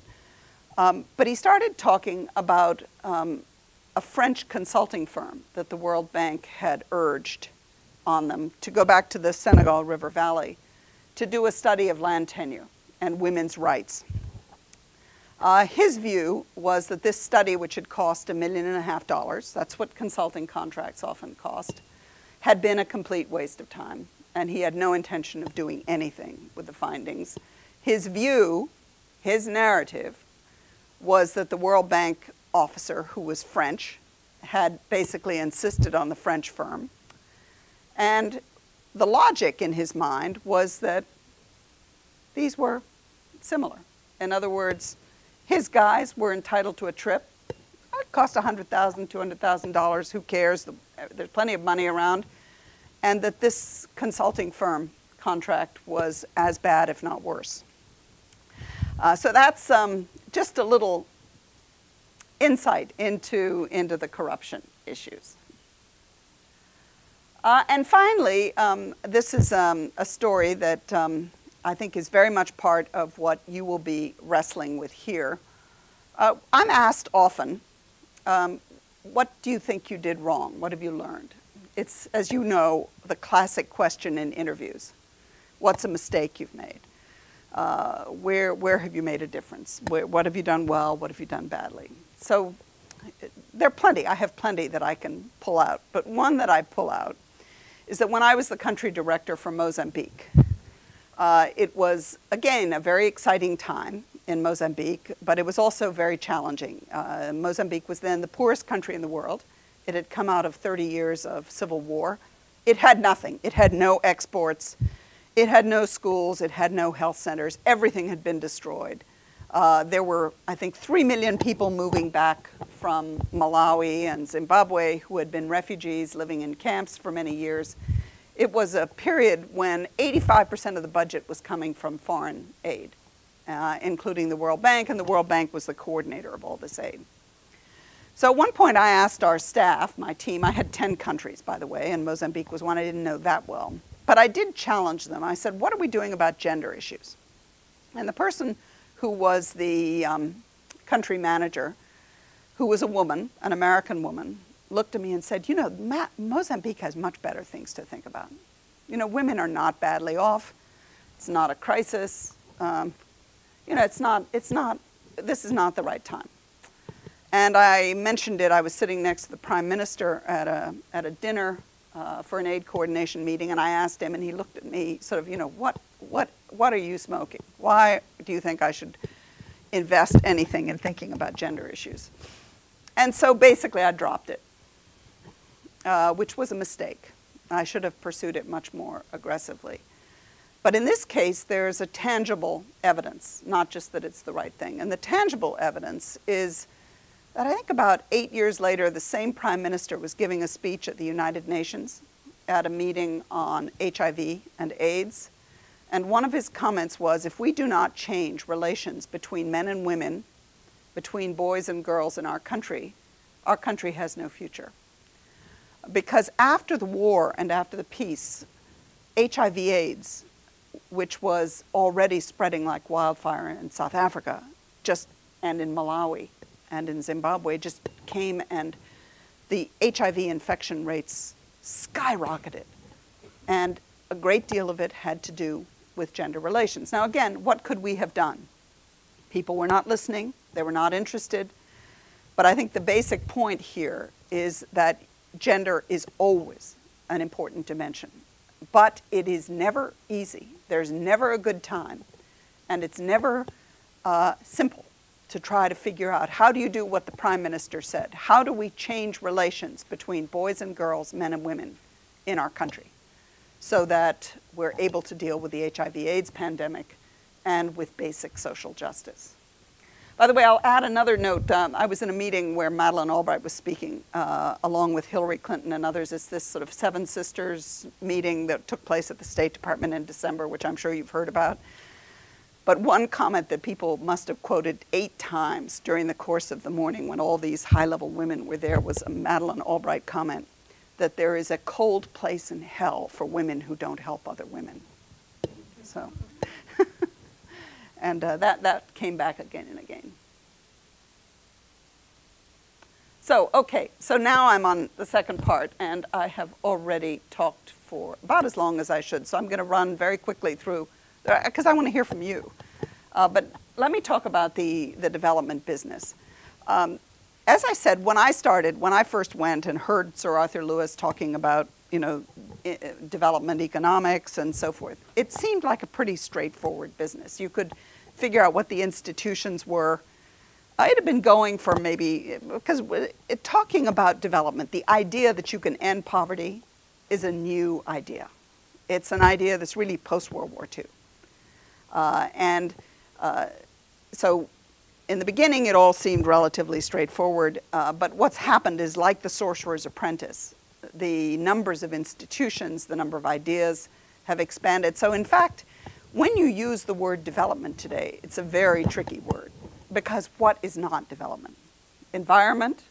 But he started talking about a French consulting firm that the World Bank had urged on them to go back to the Senegal River Valley to do a study of land tenure and women's rights. His view was that this study, which had cost $1.5 million, that's what consulting contracts often cost, had been a complete waste of time, and he had no intention of doing anything with the findings. His view, his narrative, was that the World Bank officer, who was French, had basically insisted on the French firm. And the logic in his mind was that these were similar. In other words, his guys were entitled to a trip. It cost $100,000, $200,000, who cares? There's plenty of money around. And that this consulting firm contract was as bad, if not worse. So that's just a little insight into the corruption issues. And finally, this is a story that I think is very much part of what you will be wrestling with here. I'm asked often, what do you think you did wrong? What have you learned? It's, as you know, the classic question in interviews. What's a mistake you've made? Where have you made a difference? What have you done well? What have you done badly? So there are plenty. I have plenty that I can pull out. But one that I pull out is that when I was the country director for Mozambique, it was, again, a very exciting time in Mozambique, but it was also very challenging. Mozambique was then the poorest country in the world. It had come out of 30 years of civil war. It had nothing. It had no exports. It had no schools, it had no health centers, everything had been destroyed. There were, I think, 3 million people moving back from Malawi and Zimbabwe who had been refugees living in camps for many years. It was a period when 85% of the budget was coming from foreign aid, including the World Bank, and the World Bank was the coordinator of all this aid. So at one point I asked our staff, my team, I had 10 countries, by the way, and Mozambique was one I didn't know that well. But I did challenge them. I said, what are we doing about gender issues? And the person who was the country manager, who was a woman, an American woman, looked at me and said, you know, Mozambique has much better things to think about. You know, women are not badly off. It's not a crisis. You know, this is not the right time. And I mentioned it. I was sitting next to the Prime Minister at a dinner for an aid coordination meeting, and I asked him, and he looked at me sort of, you know, what are you smoking? Why do you think I should invest anything in thinking about gender issues? And so basically I dropped it, which was a mistake. I should have pursued it much more aggressively. But in this case, there's a tangible evidence, not just that it's the right thing. And the tangible evidence is that I think about 8 years later, the same Prime Minister was giving a speech at the United Nations at a meeting on HIV and AIDS. And one of his comments was, if we do not change relations between men and women, between boys and girls in our country has no future. Because after the war and after the peace, HIV/AIDS which was already spreading like wildfire in South Africa, and in Malawi and in Zimbabwe, just came, and the HIV infection rates skyrocketed. And a great deal of it had to do with gender relations. Now again, what could we have done? People were not listening, they were not interested, but I think the basic point here is that gender is always an important dimension, but it is never easy. There's never a good time, and it's never simple to try to figure out how do you do what the Prime Minister said? How do we change relations between boys and girls, men and women in our country so that we're able to deal with the HIV/AIDS pandemic and with basic social justice? By the way, I'll add another note. I was in a meeting where Madeleine Albright was speaking along with Hillary Clinton and others. It's this sort of Seven Sisters meeting that took place at the State Department in December, which I'm sure you've heard about. But one comment that people must have quoted 8 times during the course of the morning when all these high-level women were there was a Madeleine Albright comment that there is a cold place in hell for women who don't help other women. So, and that came back again and again. So, okay, so now I'm on the second part, and I have already talked for about as long as I should, so I'm going to run very quickly through, because I want to hear from you. But let me talk about the development business. As I said, when I first went and heard Sir Arthur Lewis talking about, development economics and so forth, it seemed like a pretty straightforward business. You could figure out what the institutions were. It had been going for maybe, because talking about development, the idea that you can end poverty is a new idea. It's an idea that's really post-World War II. So in the beginning, it all seemed relatively straightforward, but what's happened is, like the Sorcerer's Apprentice, the numbers of institutions, the number of ideas have expanded. So in fact, when you use the word development today, it's a very tricky word, because what is not development? Environment,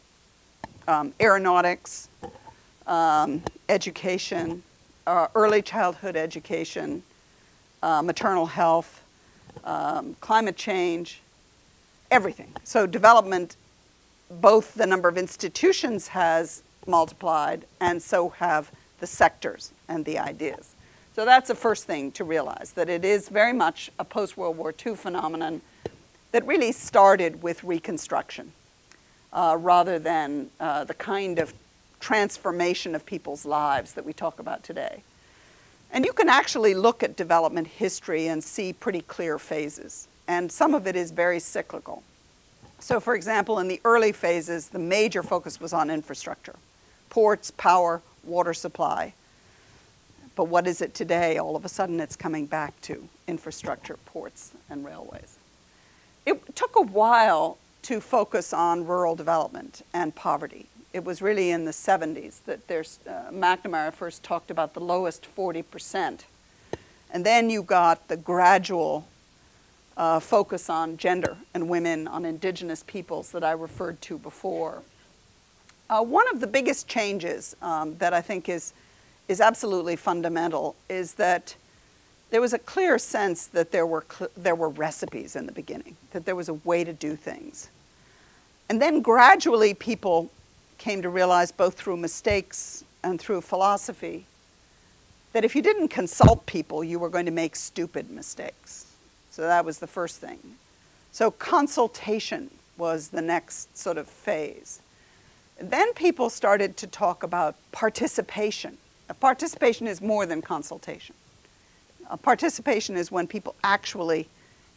aeronautics, education, early childhood education, maternal health, climate change, everything. So development, both the number of institutions has multiplied, and so have the sectors and the ideas. So that's the first thing to realize, that it is very much a post-World War II phenomenon that really started with Reconstruction, rather than the kind of transformation of people's lives that we talk about today. And you can actually look at development history and see pretty clear phases, and some of it is very cyclical. So for example, in the early phases, the major focus was on infrastructure: ports, power, water supply. But what is it today? All of a sudden it's coming back to infrastructure, ports, and railways. It took a while to focus on rural development and poverty. It was really in the 70s that McNamara first talked about the lowest 40%. And then you got the gradual focus on gender and women, on indigenous peoples that I referred to before. One of the biggest changes that I think is absolutely fundamental is that there was a clear sense that there were recipes in the beginning, that there was a way to do things. And then gradually people came to realize, both through mistakes and through philosophy, that if you didn't consult people, you were going to make stupid mistakes. So that was the first thing. So consultation was the next sort of phase. And then people started to talk about participation. Participation is more than consultation. Participation is when people actually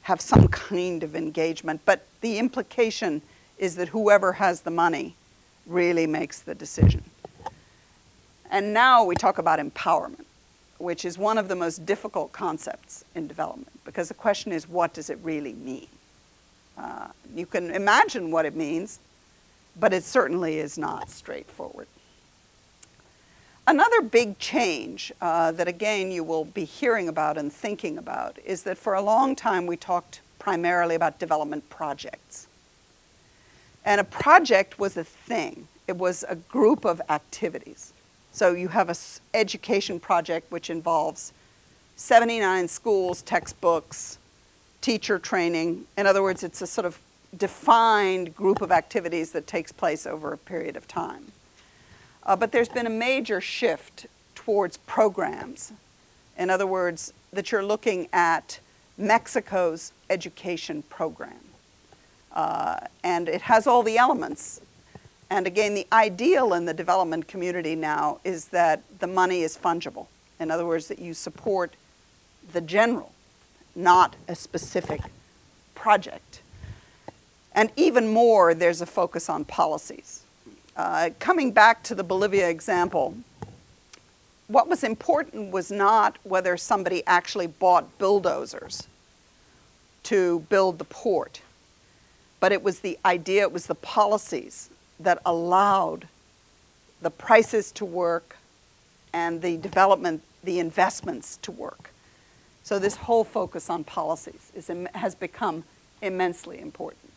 have some kind of engagement, but the implication is that whoever has the money really makes the decision. And now we talk about empowerment, which is one of the most difficult concepts in development, because the question is, what does it really mean? You can imagine what it means, but it certainly is not straightforward. Another big change that, again, you will be hearing about and thinking about is that for a long time we talked primarily about development projects. And a project was a thing. It was a group of activities. So you have an education project which involves 79 schools, textbooks, teacher training. In other words, it's a sort of defined group of activities that takes place over a period of time. But there's been a major shift towards programs. In other words, that you're looking at Mexico's education program. And it has all the elements. And again, the ideal in the development community now is that the money is fungible. In other words, that you support the general, not a specific project. And even more, there's a focus on policies. Coming back to the Bolivia example, what was important was not whether somebody actually bought bulldozers to build the port, but it was the idea, it was the policies that allowed the prices to work and the development, the investments to work. So this whole focus on policies has become immensely important.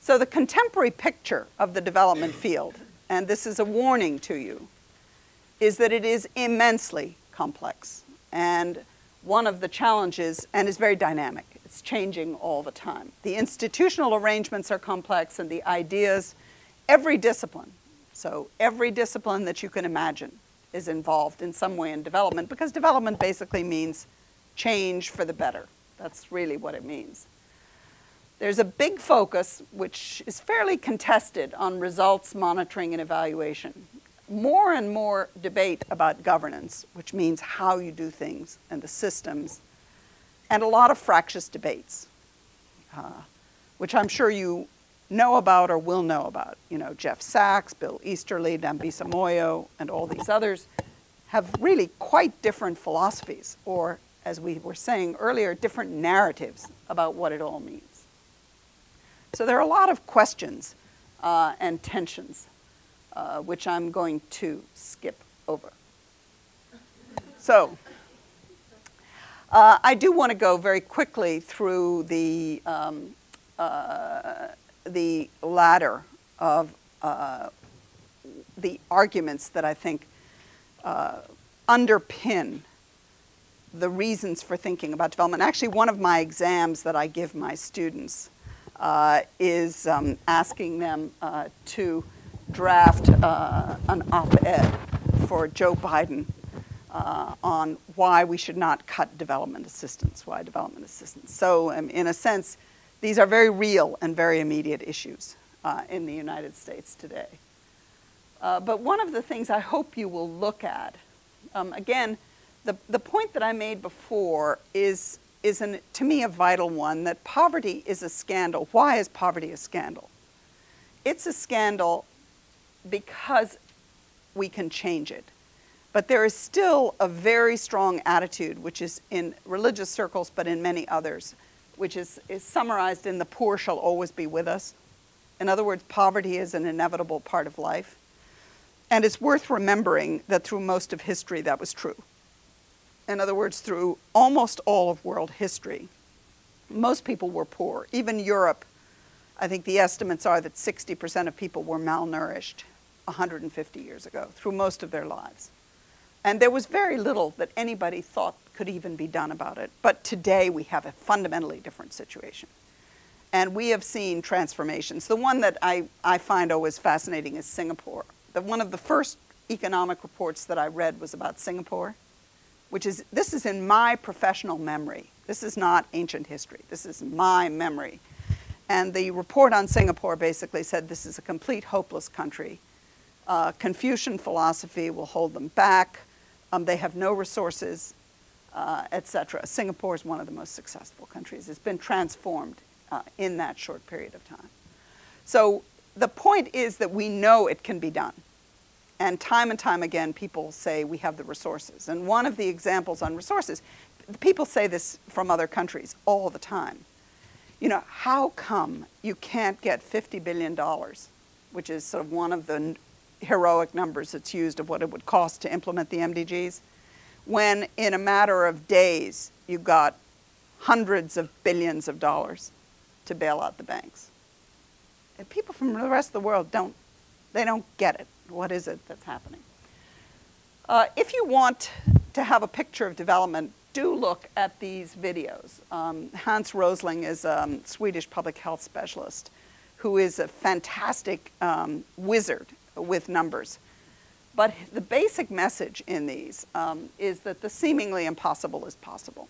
So the contemporary picture of the development field, and this is a warning to you, is that it is immensely complex. And one of the challenges, and is very dynamic, it's changing all the time. The institutional arrangements are complex, and the ideas, every discipline, so every discipline that you can imagine is involved in some way in development, because development basically means change for the better. That's really what it means. There's a big focus, which is fairly contested, on results monitoring and evaluation. More and more debate about governance, which means how you do things and the systems, and a lot of fractious debates, which I'm sure you know about or will know about. You know, Jeff Sachs, Bill Easterly, Dambisa Moyo, and all these others have really quite different philosophies, or as we were saying earlier, different narratives about what it all means. So there are a lot of questions and tensions, which I'm going to skip over. So I do want to go very quickly through the ladder of the arguments that I think underpin the reasons for thinking about development. Actually, one of my exams that I give my students is asking them to draft an op-ed for Joe Biden on why we should not cut development assistance, why development assistance. So in a sense, these are very real and very immediate issues in the United States today. But one of the things I hope you will look at, again, the point that I made before is to me a vital one, that poverty is a scandal. Why is poverty a scandal? It's a scandal because we can change it. But there is still a very strong attitude, which is in religious circles, but in many others, which is summarized in "the poor shall always be with us." In other words, poverty is an inevitable part of life. And it's worth remembering that through most of history that was true. In other words, through almost all of world history, most people were poor. Even Europe, I think the estimates are that 60% of people were malnourished 150 years ago, through most of their lives. And there was very little that anybody thought could even be done about it. But today we have a fundamentally different situation. And we have seen transformations. The one that I find always fascinating is Singapore. One of the first economic reports that I read was about Singapore, this is in my professional memory. This is not ancient history. This is my memory. And the report on Singapore basically said this is a complete hopeless country. Confucian philosophy will hold them back. They have no resources, etc. Singapore is one of the most successful countries. It's been transformed in that short period of time. So the point is that we know it can be done. And time again, people say we have the resources. And one of the examples on resources, people say this from other countries all the time. You know, how come you can't get $50 billion, which is sort of one of the heroic numbers that's used of what it would cost to implement the MDGs, when in a matter of days you got hundreds of billions of dollars to bail out the banks? And people from the rest of the world don't get it. What is it that's happening? If you want to have a picture of development, do look at these videos. Hans Rosling is a Swedish public health specialist who is a fantastic wizard with numbers. But the basic message in these is that the seemingly impossible is possible.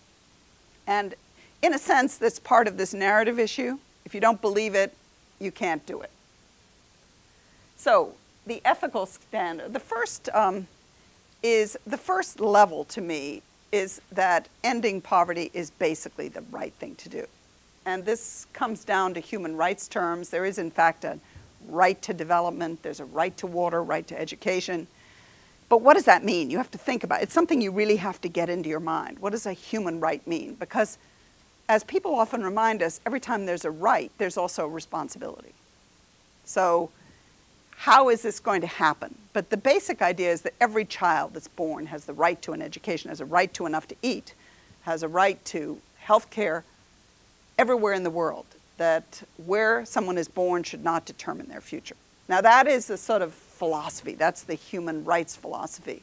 And in a sense, that's part of this narrative issue. If you don't believe it, you can't do it. So the ethical standard, the first level to me is that ending poverty is basically the right thing to do. And this comes down to human rights terms. There is, in fact, a right to development. There's a right to water, right to education. But what does that mean? You have to think about it. It's something you really have to get into your mind. What does a human right mean? Because as people often remind us, every time there's a right, there's also a responsibility. So how is this going to happen? But the basic idea is that every child that's born has the right to an education, has a right to enough to eat, has a right to health care everywhere in the world, that where someone is born should not determine their future. Now that is the sort of philosophy, that's the human rights philosophy.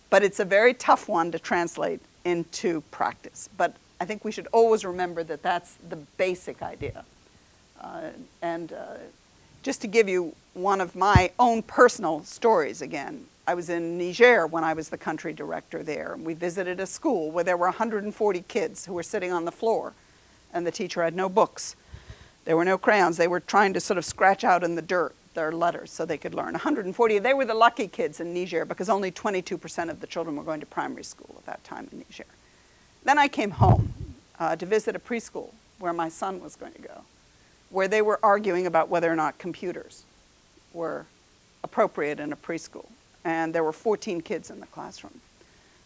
But it's a very tough one to translate into practice. But I think we should always remember that that's the basic idea. Just to give you one of my own personal stories again, I was in Niger when I was the country director there. We visited a school where there were 140 kids who were sitting on the floor, and the teacher had no books. There were no crayons. They were trying to sort of scratch out in the dirt their letters so they could learn. 140, they were the lucky kids in Niger because only 22% of the children were going to primary school at that time in Niger. Then I came home to visit a preschool where my son was going to go, where they were arguing about whether or not computers were appropriate in a preschool. And there were 14 kids in the classroom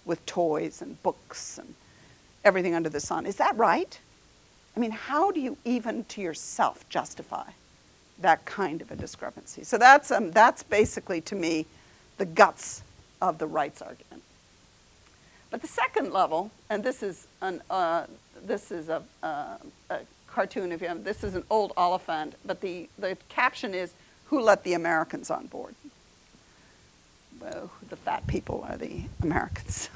with toys and books and everything under the sun. Is that right? I mean, how do you even to yourself justify that kind of a discrepancy? So that's basically, to me, the guts of the rights argument. But the second level, and this is a cartoon of him. This is an old Oliphant, but the caption is, "Who let the Americans on board?" Well, the fat people are the Americans.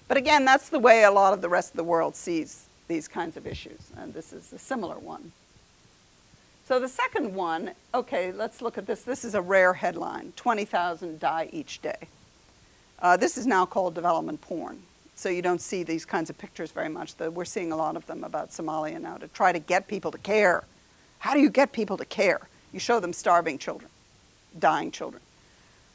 But again, that's the way a lot of the rest of the world sees these kinds of issues, and this is a similar one. So the second one, okay, let's look at this. This is a rare headline, 20,000 die each day. This is now called development porn. So you don't see these kinds of pictures very much. We're seeing a lot of them about Somalia now to try to get people to care. How do you get people to care? You show them starving children, dying children.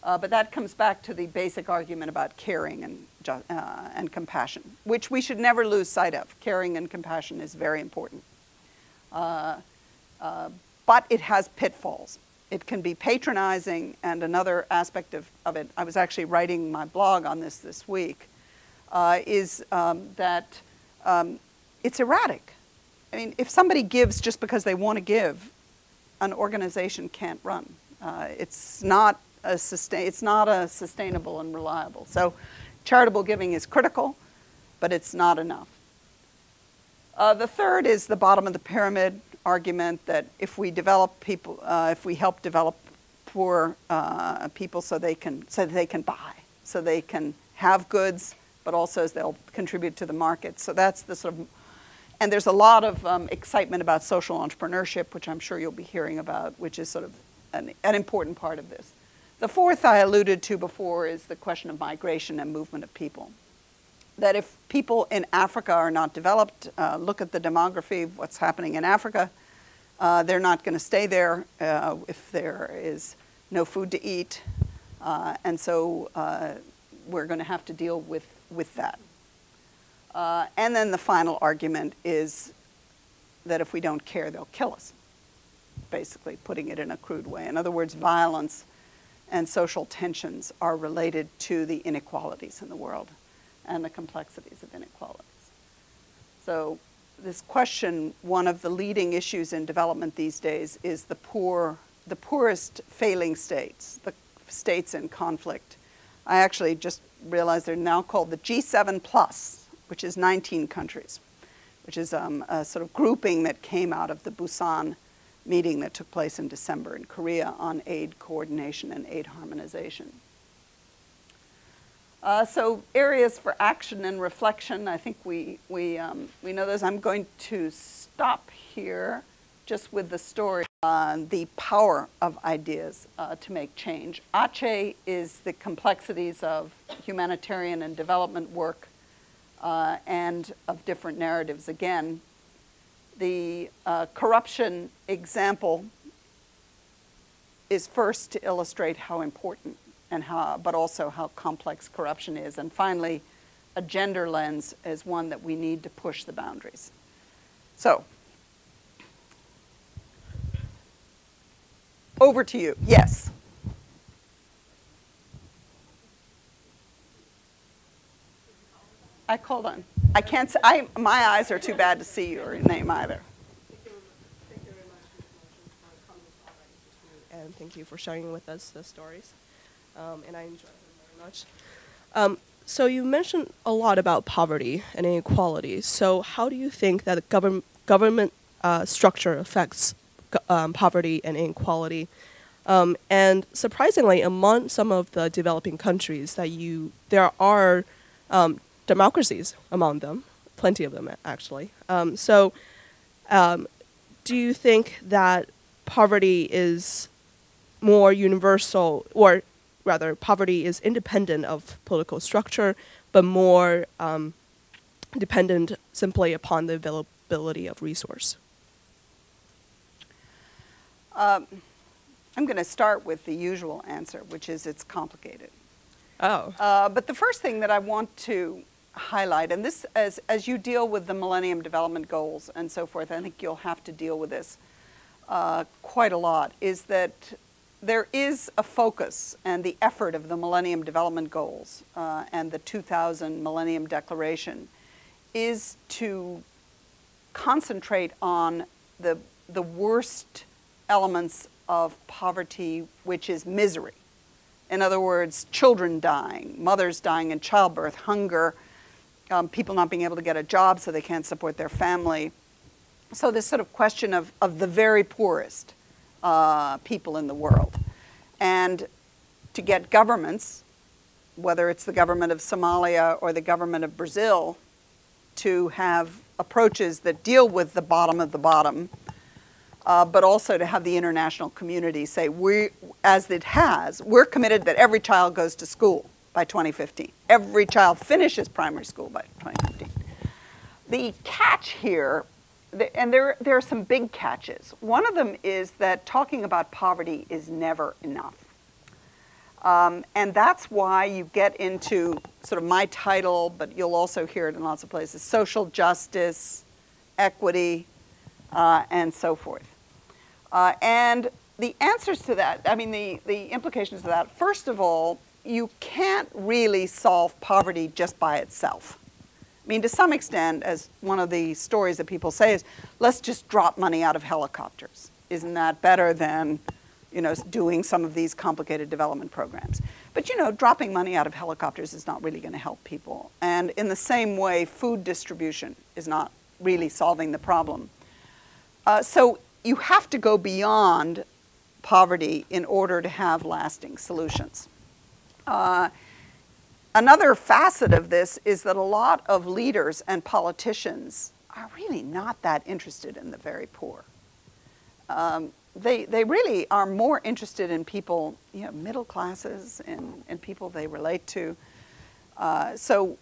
But that comes back to the basic argument about caring and compassion, which we should never lose sight of. Caring and compassion is very important. But it has pitfalls. It can be patronizing, and another aspect of it, I was actually writing my blog on this week, is that it's erratic. I mean, if somebody gives just because they want to give, an organization can't run. It's not sustainable and reliable. So charitable giving is critical, but it's not enough. The third is the bottom of the pyramid argument that if we develop people, if we help develop poor people so they can buy, so they can have goods, but also as they'll contribute to the market. So that's the sort of, and there's a lot of excitement about social entrepreneurship, which I'm sure you'll be hearing about, which is sort of an important part of this. The fourth I alluded to before is the question of migration and movement of people. That if people in Africa are not developed, look at the demography of what's happening in Africa, they're not going to stay there if there is no food to eat. And so we're going to have to deal with that. And then the final argument is that if we don't care, they'll kill us, basically putting it in a crude way. In other words, violence and social tensions are related to the inequalities in the world and the complexities of inequalities. So this question, one of the leading issues in development these days is the poorest failing states, the states in conflict. I actually just realized they're now called the G7+, which is 19 countries, which is a sort of grouping that came out of the Busan meeting that took place in December in Korea on aid coordination and aid harmonization. So areas for action and reflection, I think we know those. I'm going to stop here just with the story on the power of ideas to make change. Aceh is the complexities of humanitarian and development work and of different narratives. Again, the corruption example is first to illustrate how important and but also how complex corruption is. And finally, a gender lens is one that we need to push the boundaries. So, over to you. Yes. I called on. I can't say, my eyes are too bad to see your name either. Thank you very much, Ms. Marshall, for coming to our institute, and thank you for sharing with us the stories. And I enjoyed them very much. So you mentioned a lot about poverty and inequality. So how do you think that government structure affects poverty and inequality? And surprisingly, among some of the developing countries there are democracies among them, plenty of them actually. So do you think that poverty is more universal, or rather poverty is independent of political structure, but more dependent simply upon the availability of resource? I'm going to start with the usual answer, which is it's complicated. Oh. But the first thing that I want to highlight, and this, as you deal with the Millennium Development Goals and so forth, I think you'll have to deal with this quite a lot, is that there is a focus and the effort of the Millennium Development Goals and the 2000 Millennium Declaration is to concentrate on the worst elements of poverty, which is misery. In other words, children dying, mothers dying in childbirth, hunger, people not being able to get a job so they can't support their family. So this sort of question of the very poorest people in the world. And to get governments, whether it's the government of Somalia or the government of Brazil, to have approaches that deal with the bottom of the bottom, but also to have the international community say, we're committed that every child goes to school by 2015. Every child finishes primary school by 2015. The catch here, and there are some big catches. One of them is that talking about poverty is never enough. And that's why you get into sort of my title, but you'll also hear it in lots of places, social justice, equity, and so forth. And the answers to that, I mean, the implications of that, first of all, you can't really solve poverty just by itself. I mean, to some extent, as one of the stories that people say is, let's just drop money out of helicopters. Isn't that better than, doing some of these complicated development programs? But, dropping money out of helicopters is not really going to help people. And in the same way, food distribution is not really solving the problem. So you have to go beyond poverty in order to have lasting solutions. Another facet of this is that a lot of leaders and politicians are really not that interested in the very poor. They really are more interested in people, middle classes and people they relate to. So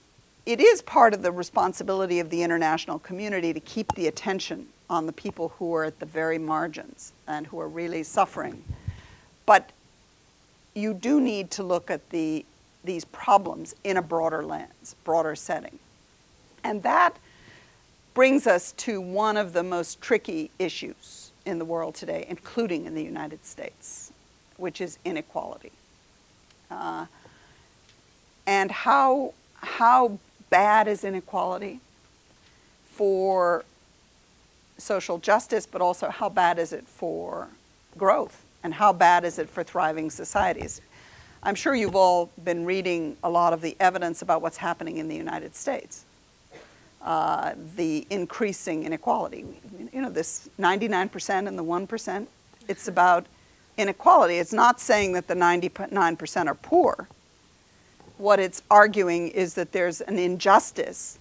it is part of the responsibility of the international community to keep the attention on the people who are at the very margins and who are really suffering. But you do need to look at these problems in a broader lens, broader setting. And that brings us to one of the most tricky issues in the world today, including in the United States, which is inequality. And how bad is inequality for social justice, but also how bad is it for growth, and how bad is it for thriving societies? I'm sure you've all been reading a lot of the evidence about what's happening in the United States. The increasing inequality. This 99% and the 1%, it's about inequality. It's not saying that the 99% are poor. what it's arguing is that there's an injustice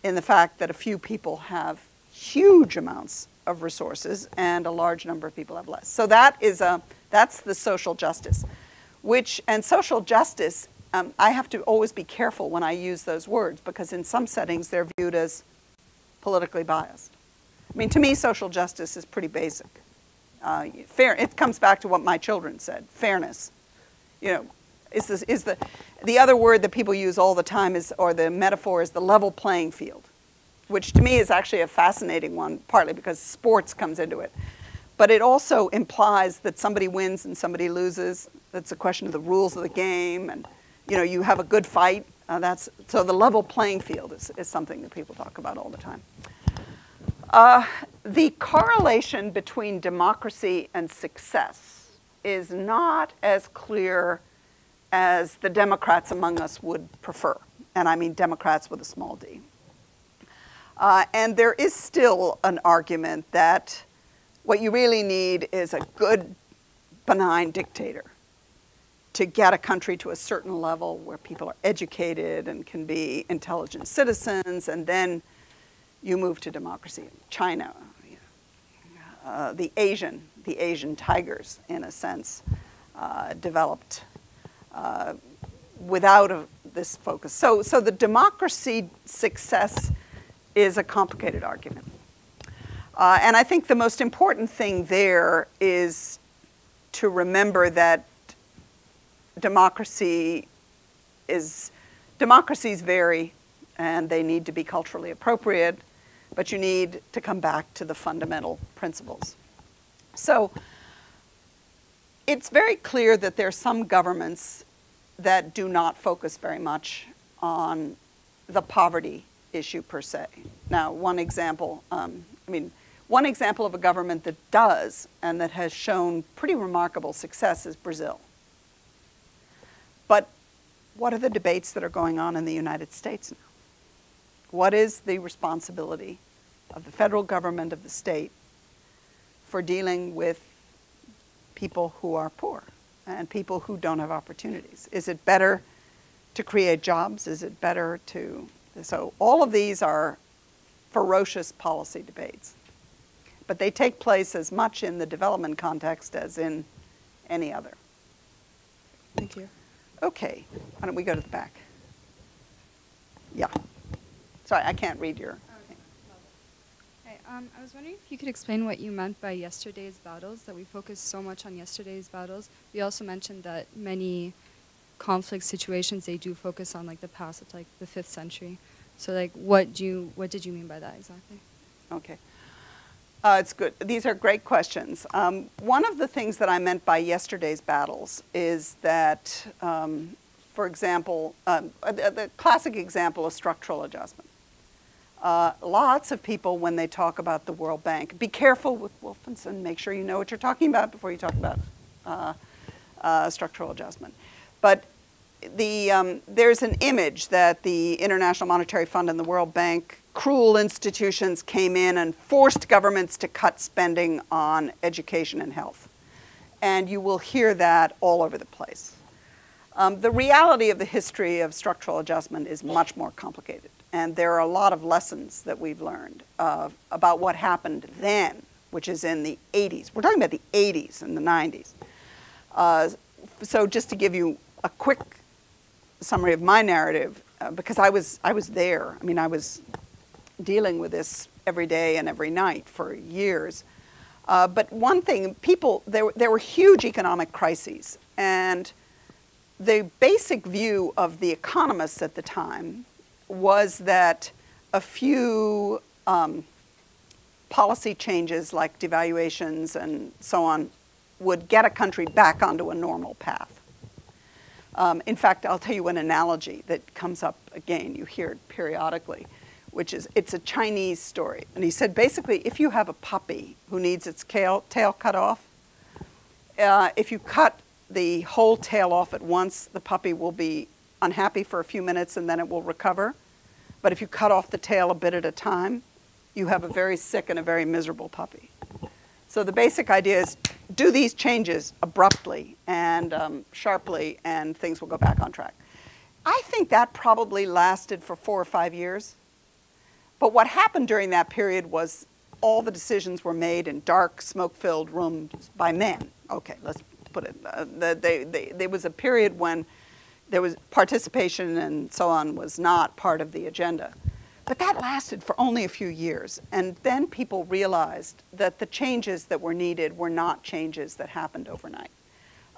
in the fact that a few people have huge amounts of resources and a large number of people have less. So that's the social justice, and social justice, I have to always be careful when I use those words because in some settings they're viewed as politically biased. I mean, to me, social justice is pretty basic. It comes back to what my children said, fairness. You know, the other word that people use all the time or the metaphor is the level playing field, which to me is actually a fascinating one, partly because sports comes into it. But it also implies that somebody wins and somebody loses. That's a question of the rules of the game, and you know, you have a good fight. So the level playing field is something that people talk about all the time. The correlation between democracy and success is not as clear as the Democrats among us would prefer. And I mean Democrats with a small d. And there is still an argument that what you really need is a good, benign dictator to get a country to a certain level where people are educated and can be intelligent citizens, and then you move to democracy. China, the Asian tigers, in a sense, developed without this focus. So the democracy success is a complicated argument. And I think the most important thing there is to remember that democracies vary and they need to be culturally appropriate, but you need to come back to the fundamental principles. So it's very clear that there are some governments that do not focus very much on the poverty issue per se. Now, one example of a government that does and that has shown pretty remarkable success is Brazil. But what are the debates that are going on in the United States now? What is the responsibility of the federal government, of the state, for dealing with people who are poor and people who don't have opportunities? Is it better to create jobs? Is it better to... So all of these are ferocious policy debates. But they take place as much in the development context as in any other. Thank you. Okay, why don't we go to the back? Yeah. Sorry, I can't read your... Hi, I was wondering if you could explain what you meant by yesterday's battles, that we focus so much on yesterday's battles. We also mentioned that many conflict situations, they do focus on like the past of like the 5th century. So like what did you mean by that exactly? Okay. It's good. These are great questions. One of the things that I meant by yesterday's battles is that, for example, the classic example is structural adjustment. Lots of people, when they talk about the World Bank, be careful with Wolfenson, make sure you know what you're talking about before you talk about structural adjustment. But there's an image that the International Monetary Fund and the World Bank, cruel institutions, came in and forced governments to cut spending on education and health. And you will hear that all over the place. The reality of the history of structural adjustment is much more complicated. And there are a lot of lessons that we've learned about what happened then, which is in the 80s. We're talking about the 80s and the 90s. So just to give you a quick summary of my narrative, because I was there. I mean, I was dealing with this every day and every night for years. But one thing, there were huge economic crises. And the basic view of the economists at the time was that a few policy changes like devaluations and so on would get a country back onto a normal path. In fact, I'll tell you an analogy that comes up again, you hear it periodically, which is, it's a Chinese story. And he said, basically, if you have a puppy who needs its tail cut off, if you cut the whole tail off at once, the puppy will be unhappy for a few minutes and then it will recover. But if you cut off the tail a bit at a time, you have a very sick and a very miserable puppy. So the basic idea is do these changes abruptly and sharply and things will go back on track. I think that probably lasted for 4 or 5 years. But what happened during that period was all the decisions were made in dark, smoke-filled rooms by men. Okay, let's put it. There was a period when there was participation and so on was not part of the agenda. But that lasted for only a few years. And then people realized that the changes that were needed were not changes that happened overnight.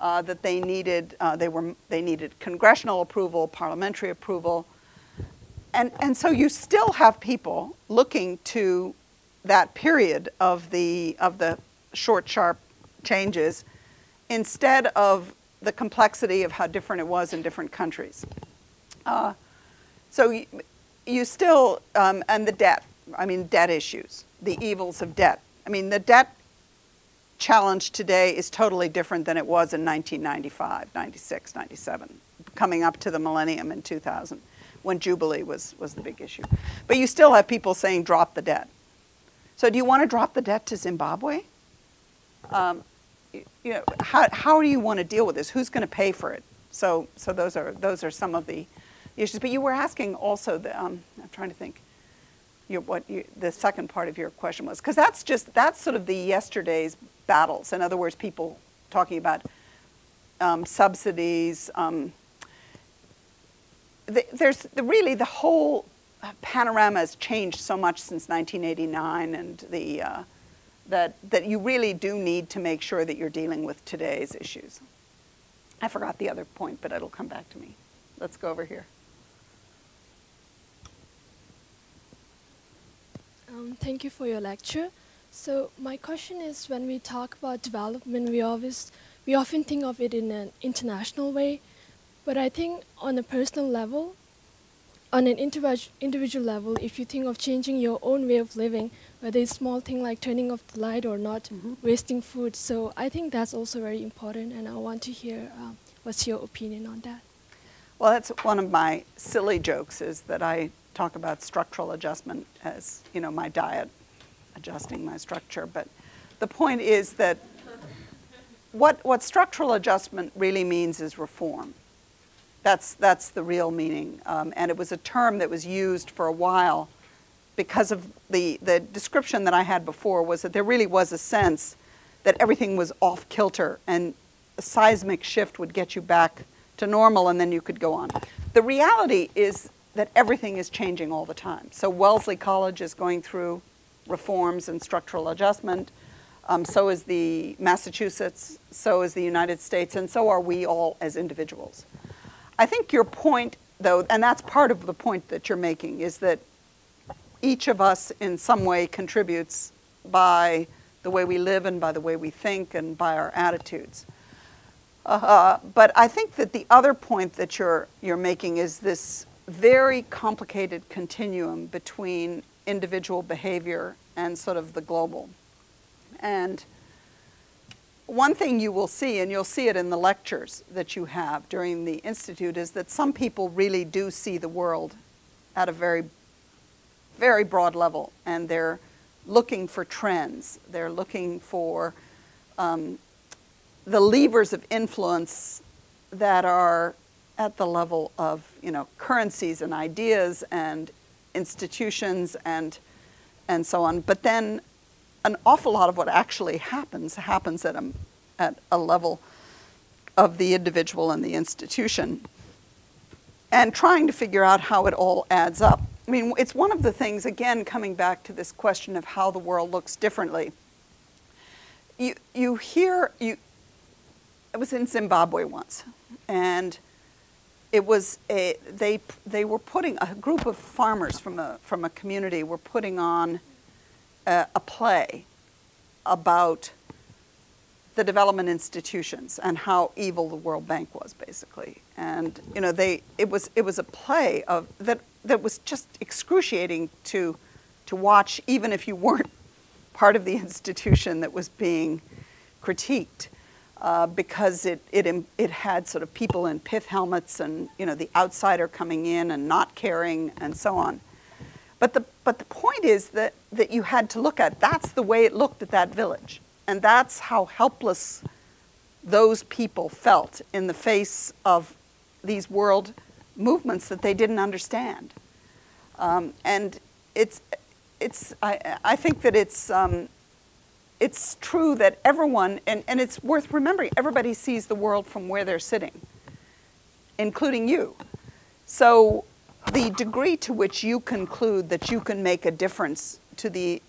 That they needed congressional approval, parliamentary approval. And so you still have people looking to that period of the short, sharp changes instead of the complexity of how different it was in different countries. So you still, and the debt, debt issues, the evils of debt. The debt challenge today is totally different than it was in 1995, 96, 97, coming up to the millennium in 2000, when Jubilee was the big issue. But you still have people saying, drop the debt. So do you want to drop the debt to Zimbabwe? How do you want to deal with this? Who's going to pay for it? So those are some of the issues. But you were asking also I'm trying to think the second part of your question was, because that's sort of the yesterday's battles. In other words, people talking about subsidies. There's really the whole panorama has changed so much since 1989, and that you really do need to make sure that you're dealing with today's issues. I forgot the other point, but it'll come back to me. Let's go over here. Thank you for your lecture. So my question is, when we talk about development, we often think of it in an international way, but I think on a personal level, on an individual level, if you think of changing your own way of living, whether it's small thing like turning off the light or not wasting food, so I think that's also very important, and I want to hear what's your opinion on that. Well, that's one of my silly jokes, is that I talk about structural adjustment as, my diet, adjusting my structure. But the point is that what structural adjustment really means is reform. That's the real meaning. And it was a term that was used for a while because of the description that I had before, was that there really was a sense that everything was off kilter and a seismic shift would get you back to normal and then you could go on. The reality is that everything is changing all the time. So Wellesley College is going through reforms and structural adjustment. So is the Massachusetts, so is the United States, and so are we all as individuals. I think your point, though, and that's part of the point that you're making, is that each of us in some way contributes by the way we live and by the way we think and by our attitudes. But I think that the other point that you're making is this very complicated continuum between individual behavior and sort of the global. And one thing you will see, and you'll see it in the lectures that you have during the Institute, is that some people really do see the world at a very, very broad level, and they're looking for trends. They're looking for the levers of influence that are at the level of, currencies and ideas and institutions and so on. But then an awful lot of what actually happens at a level of the individual and the institution, and trying to figure out how it all adds up. It's one of the things, again, coming back to this question of how the world looks differently. I was in Zimbabwe once, and it was they were putting, a group of farmers from a community were putting on a play about the development institutions and how evil the World Bank was, basically. And it was a play of that was just excruciating to watch, even if you weren't part of the institution that was being critiqued. Because it had sort of people in pith helmets and the outsider coming in and not caring and so on. But the point is that you had to look at, that's the way it looked at that village, and that's how helpless those people felt in the face of these world movements that they didn't understand. And I think that it's true that everyone, and it's worth remembering, everybody sees the world from where they're sitting, including you. So the degree to which you conclude that you can make a difference to the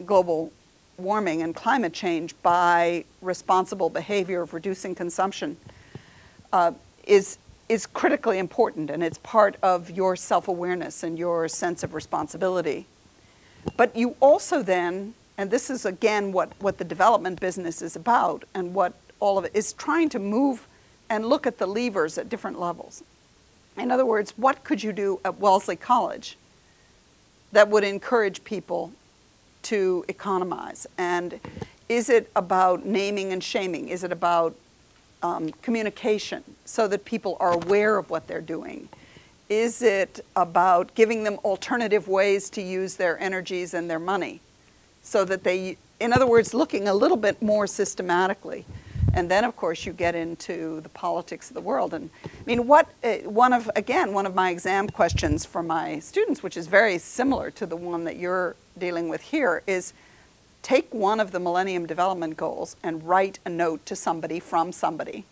global warming and climate change by responsible behavior of reducing consumption is critically important, and it's part of your self-awareness and your sense of responsibility. But you also then, and this is again what the development business is about, and what all of it is trying to move and look at the levers at different levels. In other words, what could you do at Wellesley College that would encourage people to economize? And is it about naming and shaming? Is it about communication so that people are aware of what they're doing? Is it about giving them alternative ways to use their energies and their money so that they, in other words, looking a little bit more systematically? And then, of course, you get into the politics of the world. And I mean, one of my exam questions for my students, which is very similar to the one that you're dealing with here, is take one of the Millennium Development Goals and write a note to somebody from somebody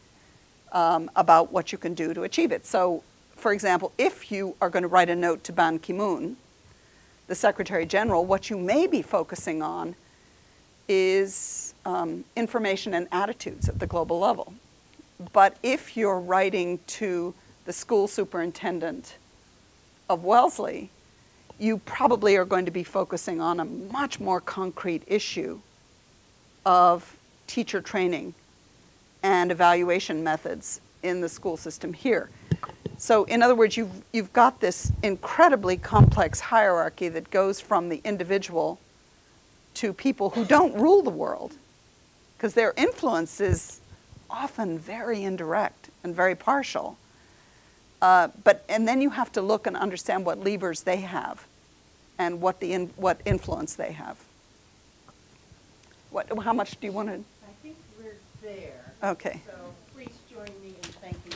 about what you can do to achieve it. So, for example, if you are going to write a note to Ban Ki-moon, the Secretary General, what you may be focusing on is information and attitudes at the global level. But if you're writing to the school superintendent of Wellesley, you probably are going to be focusing on a much more concrete issue of teacher training and evaluation methods in the school system here. So in other words, you've got this incredibly complex hierarchy that goes from the individual to people who don't rule the world, because their influence is often very indirect and very partial. And then you have to look and understand what levers they have and what influence they have. How much do you want to? I think we're there. Okay. So please join me in thanking